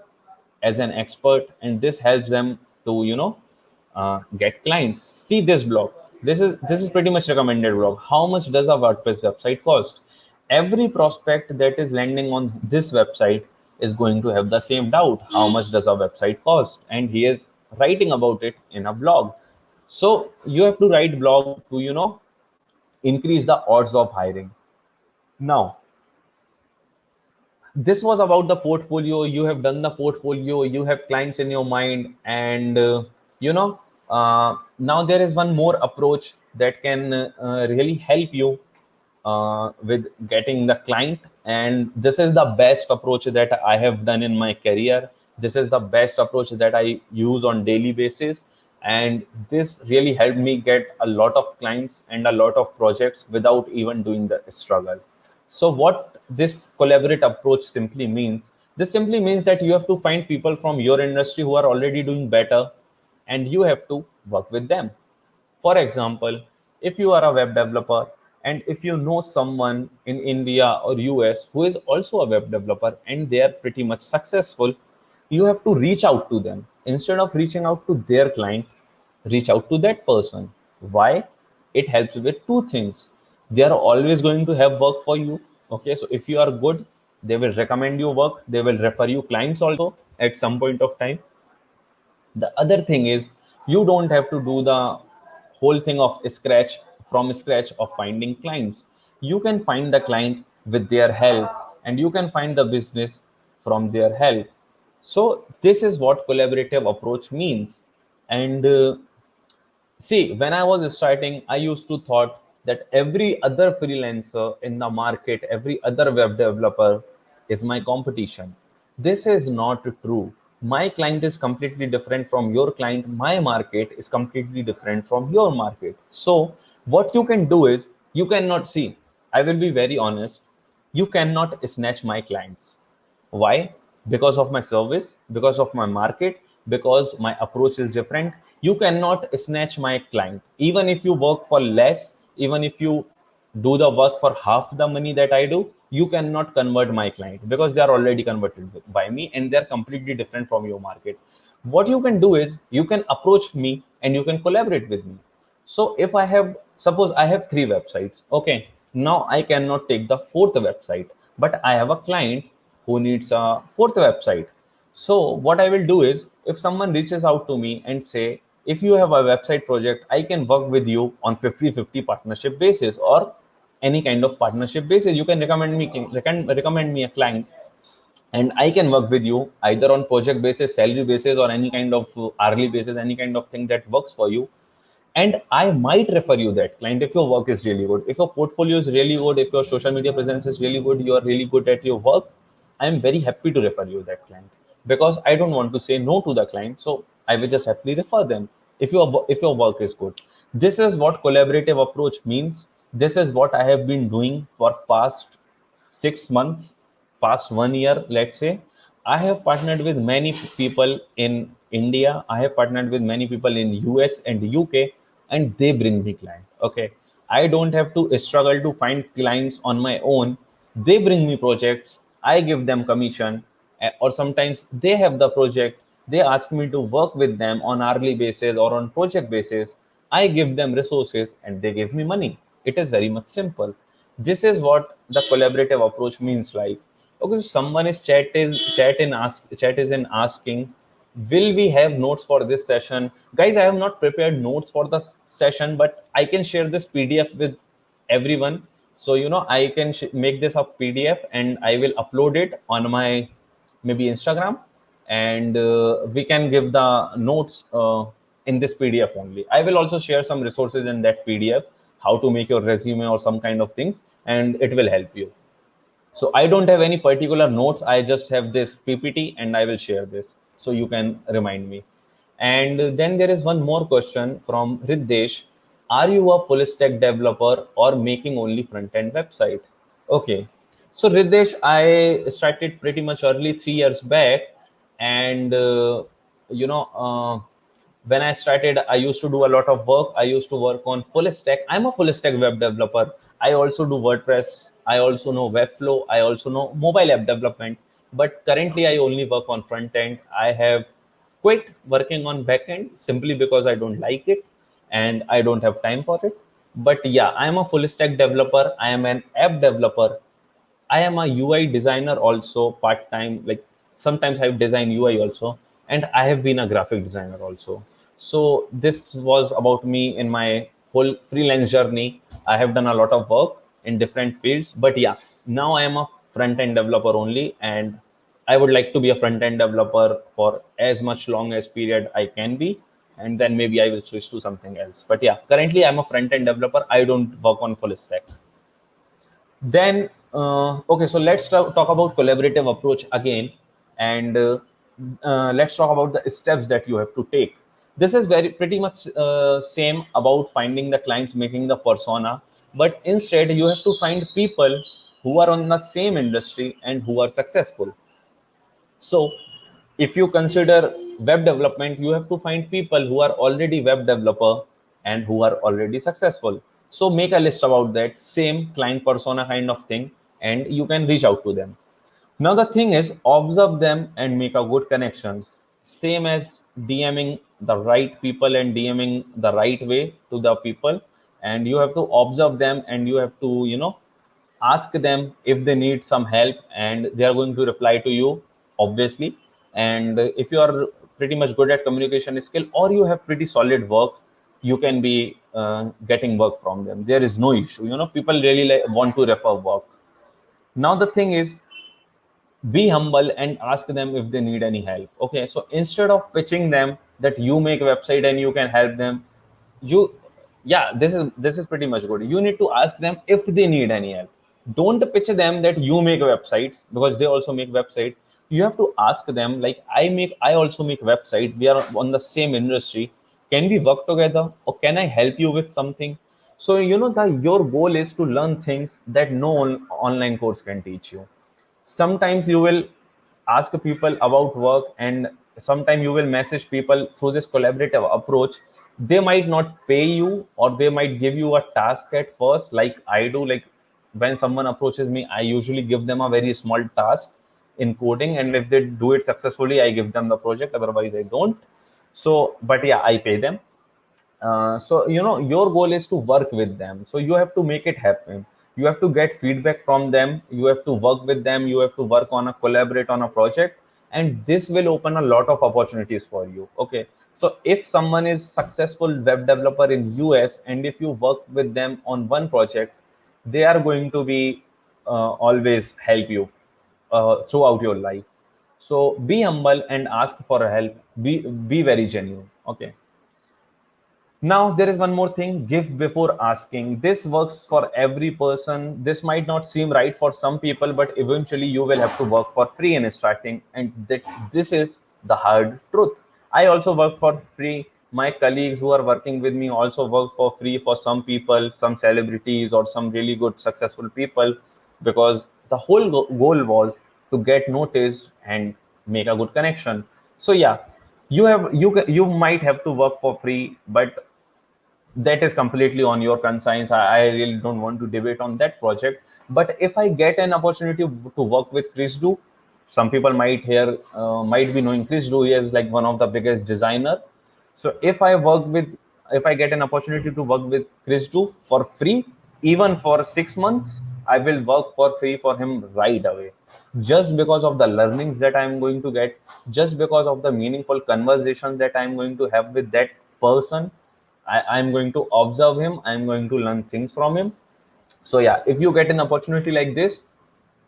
Speaker 1: as an expert, and this helps them to get clients. See this blog. This is pretty much recommended blog. How much does a WordPress website cost? Every prospect that is landing on this website is going to have the same doubt: how much does a website cost? And he is writing about it in a blog. So you have to write blog to increase the odds of hiring. Now, This was about the portfolio. You have done the portfolio, you have clients in your mind, and you know now there is one more approach that can really help you with getting the client, and this is the best approach that I have done in my career. This is the best approach that I use on daily basis, and this really helped me get a lot of clients and a lot of projects without even doing the struggle. So what this collaborate approach simply means, this simply means that you have to find people from your industry who are already doing better, and you have to work with them. For example, if you are a web developer and if you know someone in India or US who is also a web developer and they are pretty much successful, you have to reach out to them. Instead of reaching out to their client, reach out to that person. Why? It helps with two things. They are always going to have work for you. Okay, so if you are good, they will recommend you work, they will refer you clients also at some point of time. The other thing is, you don't have to do the whole thing of scratch from scratch of finding clients. You can find the client with their help, and you can find the business from their help. So this is what collaborative approach means. And see, when I was starting, I used to thought that every other freelancer in the market, every other web developer is my competition. This is not true. My client is completely different from your client. My market is completely different from your market. So what you can do is, you cannot see, I will be very honest, you cannot snatch my clients. Why? Because of my service, because of my market, because my approach is different. You cannot snatch my client. Even if you work for less, even if you do the work for half the money that I do, you cannot convert my client because they are already converted by me and they're completely different from your market. What you can do is, you can approach me and you can collaborate with me. So if I have, suppose I have three websites, okay, now I cannot take the fourth website, but I have a client who needs a fourth website. So what I will do is, if someone reaches out to me and say, if you have a website project, I can work with you on 50-50 partnership basis or any kind of partnership basis. You can recommend me a client, and I can work with you either on project basis, salary basis, or any kind of hourly basis, any kind of thing that works for you. And I might refer you that client if your work is really good, if your portfolio is really good, if your social media presence is really good, you are really good at your work. I am very happy to refer you that client because I don't want to say no to the client. So I will just happily refer them if your work is good. This is what collaborative approach means. This is what I have been doing for past 6 months, past 1 year, let's say. I have partnered with many people in India. I have partnered with many people in US and UK, and they bring me clients. Okay. I don't have to struggle to find clients on my own. They bring me projects. I give them commission, or sometimes they have the project. They ask me to work with them on hourly basis or on project basis. I give them resources and they give me money. It is very much simple. This is what the collaborative approach means. Like, okay, so someone is chat is in asking, will we have notes for this session? Guys, I have not prepared notes for the session, but I can share this PDF with everyone. So I can make this a PDF and I will upload it on my maybe Instagram, and we can give the notes in this PDF only. I will also share some resources in that PDF, how to make your resume or some kind of things, and it will help you. So I don't have any particular notes. I just have this PPT and I will share this so you can remind me. And then there is one more question from Riddesh. Are you a full stack developer or making only front end website? Okay. So Riddesh, I started pretty much early 3 years back, and you know, when I started, I used to do a lot of work. I used to work on full stack. I'm a full stack web developer. I also do WordPress. I also know Webflow. I also know mobile app development. But currently, I only work on front end. I have quit working on back end simply because I don't like it and I don't have time for it. But yeah, I am a full stack developer. I am an app developer. I am a UI designer also part time. Like sometimes I've designed UI also, and I have been a graphic designer also. So this was about me in my whole freelance journey. I have done a lot of work in different fields, but yeah, now I am a front end developer only, and I would like to be a front end developer for as much long as period I can be, and then maybe I will switch to something else. But yeah, currently I'm a front end developer. I don't work on full stack. Then, okay, so let's talk about collaborative approach again, and let's talk about the steps that you have to take. This is very pretty much same about finding the clients, making the persona, but instead you have to find people who are on the same industry and who are successful. So, if you consider web development, you have to find people who are already web developer and who are already successful. So, make a list about that same client persona kind of thing, and you can reach out to them. Now, the thing is, observe them and make a good connection. Same as DMing the right people and DMing the right way to the people. And you have to observe them, and you have to, ask them if they need some help, and they are going to reply to you, obviously. And if you are pretty much good at communication skill, or you have pretty solid work, you can be getting work from them. There is no issue. People really want to refer work. Now the thing is, be humble and ask them if they need any help. Okay, so instead of pitching them that you make a website and you can help them, you yeah, this is pretty much good. You need to ask them if they need any help. Don't pitch them that you make websites, because they also make website. You have to ask them like, I also make website, we are on the same industry, can we work together, or can I help you with something? So that your goal is to learn things that no online course can teach you. Sometimes you will ask people about work, and sometimes you will message people through this collaborative approach. They might not pay you, or they might give you a task at first, like I do. Like, when someone approaches me, I usually give them a very small task in coding, and if they do it successfully, I give them the project, otherwise I don't. So, but yeah, I pay them. So your goal is to work with them, so you have to make it happen. You have to get feedback from them, you have to work with them, you have to work on a collaborate on a project, and this will open a lot of opportunities for you. Okay, so if someone is successful web developer in US, and if you work with them on one project, they are going to be always help you throughout your life. So be humble and ask for help. Be very genuine. Okay. Now, there is one more thing, give before asking. This works for every person. This might not seem right for some people, but eventually you will have to work for free in starting. And this is the hard truth. I also work for free. My colleagues who are working with me also work for free for some people, some celebrities, or some really good, successful people, because the whole goal was to get noticed and make a good connection. So, yeah, you might have to work for free, but that is completely on your conscience. I really don't want to debate on that project. But if I get an opportunity to work with Chris Do, some people might be knowing Chris Do. He is like one of the biggest designer. So if I get an opportunity to work with Chris Do for free, even for 6 months, I will work for free for him right away, just because of the learnings that I'm going to get, just because of the meaningful conversations that I'm going to have with that person. I'm going to observe him, I'm going to learn things from him. So yeah, if you get an opportunity like this,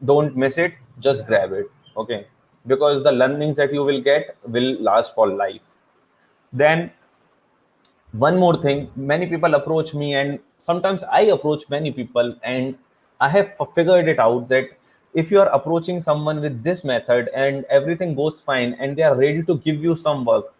Speaker 1: don't miss it, just grab it. Okay, because the learnings that you will get will last for life. Then one more thing, many people approach me, and sometimes I approach many people, and I have figured it out that if you are approaching someone with this method and everything goes fine and they are ready to give you some work,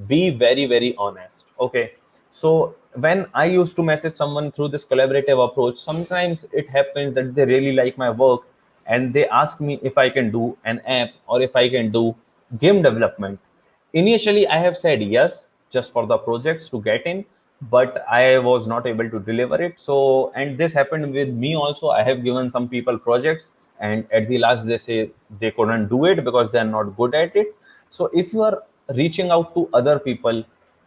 Speaker 1: be very very honest. Okay, so when I used to message someone through this collaborative approach, sometimes it happens that they really like my work, and they ask me if I can do an app, or if I can do game development. Initially, I have said yes, just for the projects to get in, but I was not able to deliver it. So, and this happened with me also. I have given some people projects, and at the last, they say they couldn't do it because they're not good at it. So, if you are reaching out to other people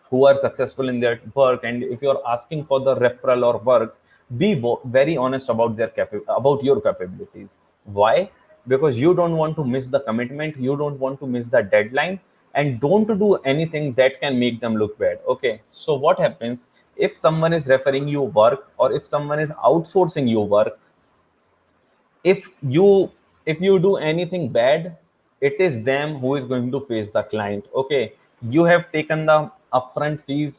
Speaker 1: who are successful in their work, and if you're asking for the referral or work, be very honest about about your capabilities. Why? Because you don't want to miss the commitment, you don't want to miss the deadline, and don't do anything that can make them look bad. Okay, so what happens if someone is referring you work, or if someone is outsourcing you work? If you if you do anything bad, it is them who is going to face the client. Okay, you have taken the upfront fees,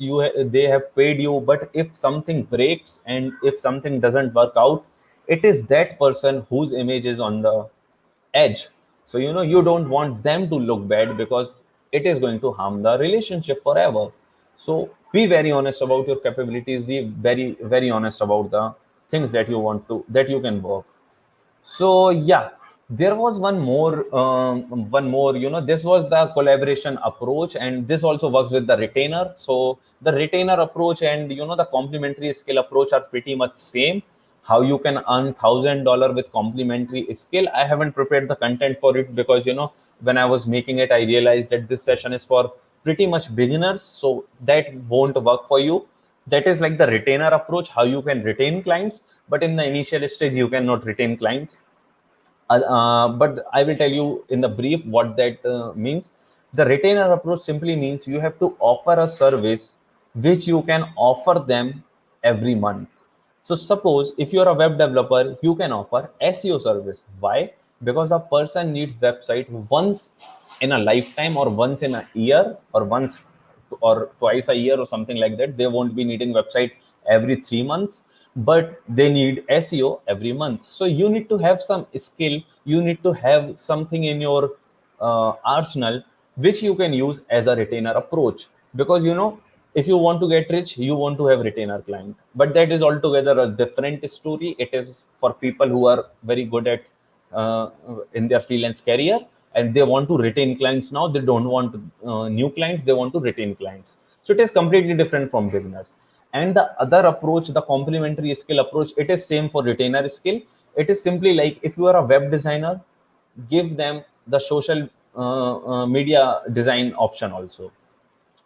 Speaker 1: they have paid you, but if something breaks and if something doesn't work out, it is that person whose image is on the edge. So you don't want them to look bad, because it is going to harm the relationship forever. So be very honest about your capabilities, be very very honest about the things that you want to, that you can work. So yeah, there was one more. This was the collaboration approach, and this also works with the retainer. So the retainer approach and the complementary skill approach are pretty much same. How you can earn $1,000 with complementary skill. I haven't prepared the content for it, because when I was making it, I realized that this session is for pretty much beginners, so that won't work for you. That is like the retainer approach, how you can retain clients, but in the initial stage you cannot retain clients. But I will tell you in the brief what that means. The retainer approach simply means you have to offer a service which you can offer them every month. So suppose if you are a web developer, you can offer SEO service. Why? Because a person needs website once in a lifetime, or once in a year, or once or twice a year, or something like that. They won't be needing website every 3 months, but they need SEO every month. So you need to have some skill, you need to have something in your arsenal which you can use as a retainer approach. Because if you want to get rich, you want to have retainer client, but that is altogether a different story. It is for people who are very good at in their freelance career, and they want to retain clients now. They don't want new clients, they want to retain clients. So it is completely different from beginners. And the other approach, the complementary skill approach, it is same for retainer skill. It is simply like, if you are a web designer, give them the social media design option also.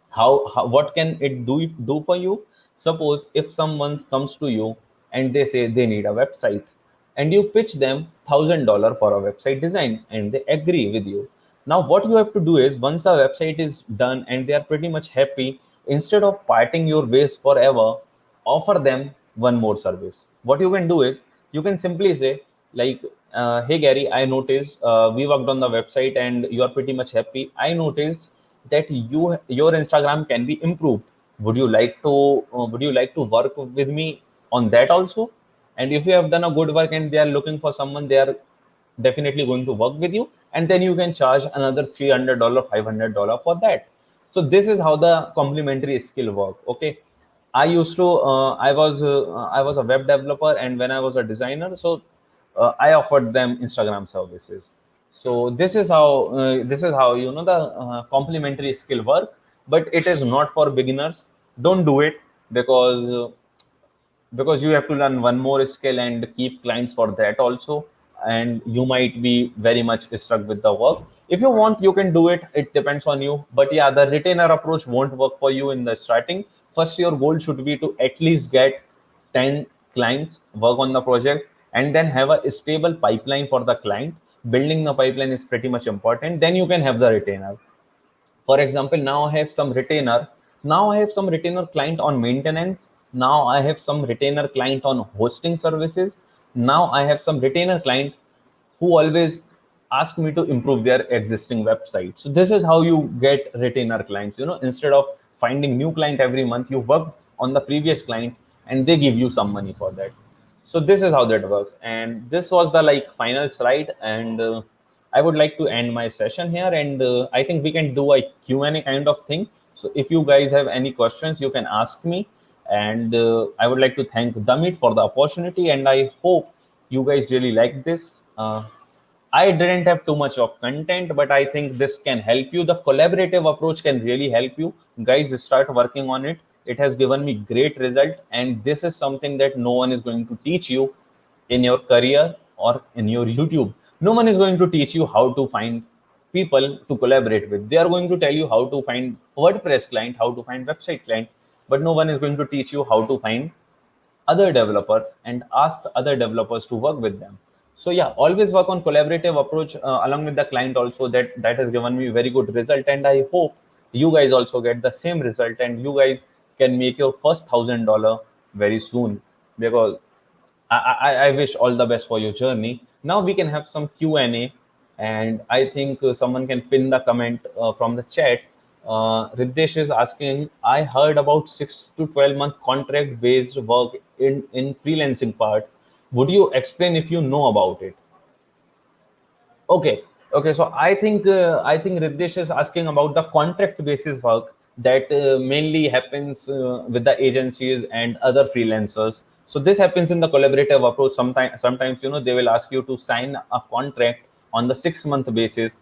Speaker 1: How what can it do for you? Suppose if someone comes to you and they say they need a website, and you pitch them $1,000 for a website design, and they agree with you. Now what you have to do is, once a website is done and they are pretty much happy, instead of parting your ways forever, offer them one more service. What you can do is, you can simply say, like, hey Gary, I noticed we worked on the website and you are pretty much happy. I noticed that your Instagram can be improved. Would you like to work with me on that also? And if you have done a good work and they are looking for someone, they are definitely going to work with you, and then you can charge another $300, $500 for that. So this is how the complementary skill work. Okay, I was a web developer, and when I was a designer, so I offered them Instagram services. So this is how the complementary skill work. But it is not for beginners. Don't do it, because you have to learn one more skill and keep clients for that also, and you might be very much stuck with the work. If you want, you can do it, it depends on you. But yeah, the retainer approach won't work for you in the starting. First, your goal should be to at least get 10 clients, work on the project, and then have a stable pipeline for the client. Building the pipeline is pretty much important, then you can have the retainer. For example, now I have some retainer client on maintenance. Now I have some retainer client on hosting services. Now I have some retainer client who always ask me to improve their existing website. So this is how you get retainer clients. Instead of finding new client every month, you work on the previous client and they give you some money for that. So this is how that works. And this was the like final slide. And I would like to end my session here, and I think we can do a Q&A kind of thing. So if you guys have any questions, you can ask me. And I would like to thank Damit for the opportunity, and I hope you guys really like this. I didn't have too much of content, but I think this can help you. The collaborative approach can really help you. Guys, start working on it. It has given me great result, and this is something that no one is going to teach you in your career or in your YouTube. No one is going to teach you how to find people to collaborate with. They are going to tell you how to find WordPress client, how to find website client, but no one is going to teach you how to find other developers and ask other developers to work with them. So yeah, always work on collaborative approach along with the client also. That has given me very good result, and I hope you guys also get the same result, and you guys can make your first $1,000 very soon. Because I wish all the best for your journey. Now we can have some Q&A, and I think someone can pin the comment from the chat. Riddesh is asking, I heard about 6 to 12 month contract based work in freelancing part. Would you explain if you know about it? Okay, okay. So I think Riddesh is asking about the contract basis work that mainly happens with the agencies and other freelancers. So this happens in the collaborative approach. Sometimes they will ask you to sign a contract on the 6 month basis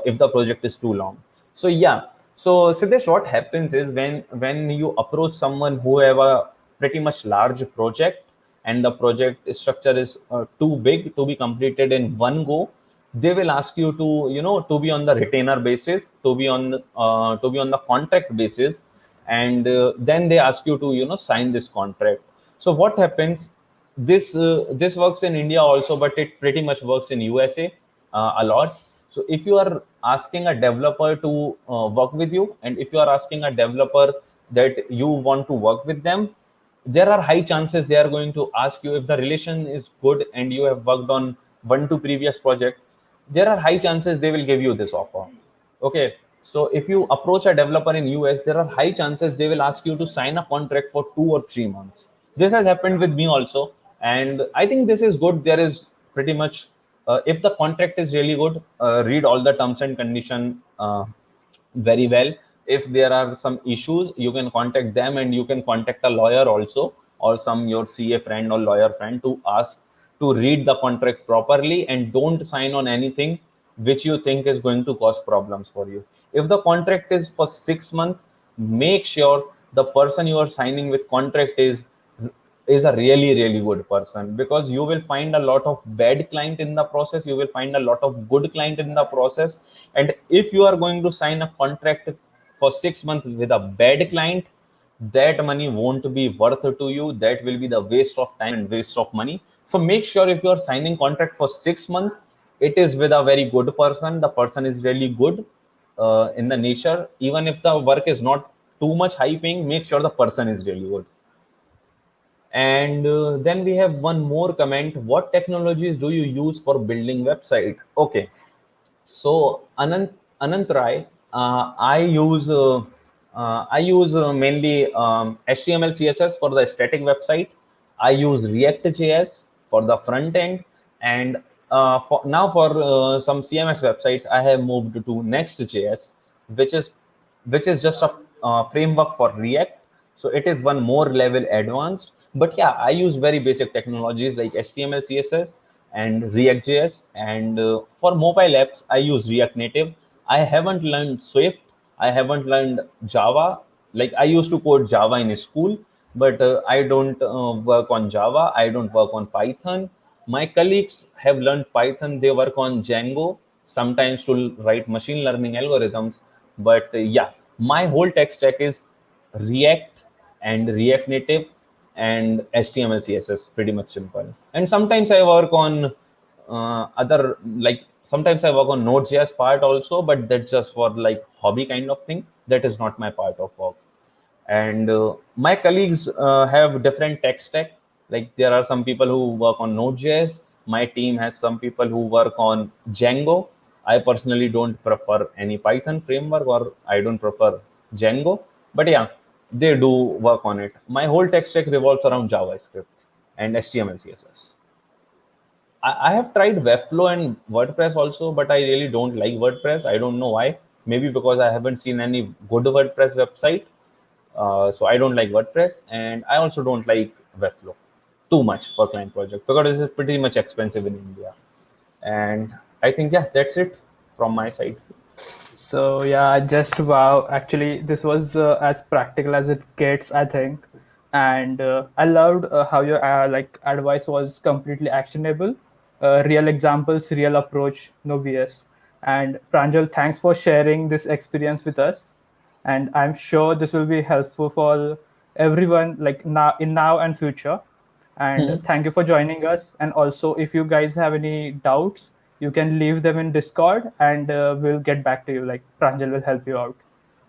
Speaker 1: if the project is too long. So yeah. So Siddesh, what happens is when you approach someone who have a pretty much large project and the project structure is too big to be completed in one go, they will ask you to to be on the retainer basis, to be on the contract basis, and then they ask you to sign this contract. So what happens, this works in India also, but it pretty much works in USA a lot. So if you are asking a developer to work with you, and if you are asking a developer that you want to work with them, there are high chances they are going to ask you, if the relation is good and you have worked on one to previous project, there are high chances they will give you this offer. Okay, so if you approach a developer in US, there are high chances they will ask you to sign a contract for 2 or 3 months. This has happened with me also, and I think this is good. There is pretty much, if the contract is really good, read all the terms and condition very well. If there are some issues, you can contact them, and you can contact a lawyer also, or some your CA friend or lawyer friend, to ask to read the contract properly, and don't sign on anything which you think is going to cause problems for you. If the contract is for 6 months, make sure the person you are signing with contract is a really really good person, because you will find a lot of bad client in the process, you will find a lot of good client in the process. And if you are going to sign a contract for 6 months with a bad client, that money won't be worth to you, that will be the waste of time and waste of money. So make sure if you are signing contract for 6 months, it is with a very good person, the person is really good in the nature. Even if the work is not too much high paying, make sure the person is really good. And then we have one more comment. What technologies do you use for building website? Okay, so Anant Rai, I use mainly HTML CSS for the static website. I use React JS for the front end, and for some CMS websites, I have moved to Next.js, which is which is just a framework for React. So it is one more level advanced. But yeah, I use very basic technologies like HTML, CSS, and React.js. And for mobile apps, I use React Native. I haven't learned Swift. I haven't learned Java. Like, I used to code Java in school, but I don't work on Java. I don't work on Python. My colleagues have learned Python. They work on Django, sometimes to write machine learning algorithms. But yeah, my whole tech stack is React and React Native and HTML, CSS, pretty much simple. And sometimes I work on other, like sometimes I work on Node.js part also, but that's just for like hobby kind of thing. That is not my part of work. And my colleagues have different tech stack. Like, there are some people who work on Node.js. My team has some people who work on Django. I personally don't prefer any Python framework, or I don't prefer Django, but yeah, they do work on it. My whole tech stack revolves around JavaScript and HTML, CSS. I have tried Webflow and WordPress also, but I really don't like WordPress. I don't know why. Maybe because I haven't seen any good WordPress website. So I don't like WordPress, and I also don't like Webflow too much for client project, because it's pretty much expensive in India. And I think, yeah, that's it from my side.
Speaker 2: So yeah, just wow. Actually, this was as practical as it gets, I think, and I loved how your like advice was completely actionable, real examples, real approach, no BS. And Pranjal, thanks for sharing this experience with us, and I'm sure this will be helpful for everyone, like now and future. And thank you for joining us. And also, if you guys have any doubts, you can leave them in Discord, and we'll get back to you. Like Pranjal will help you out.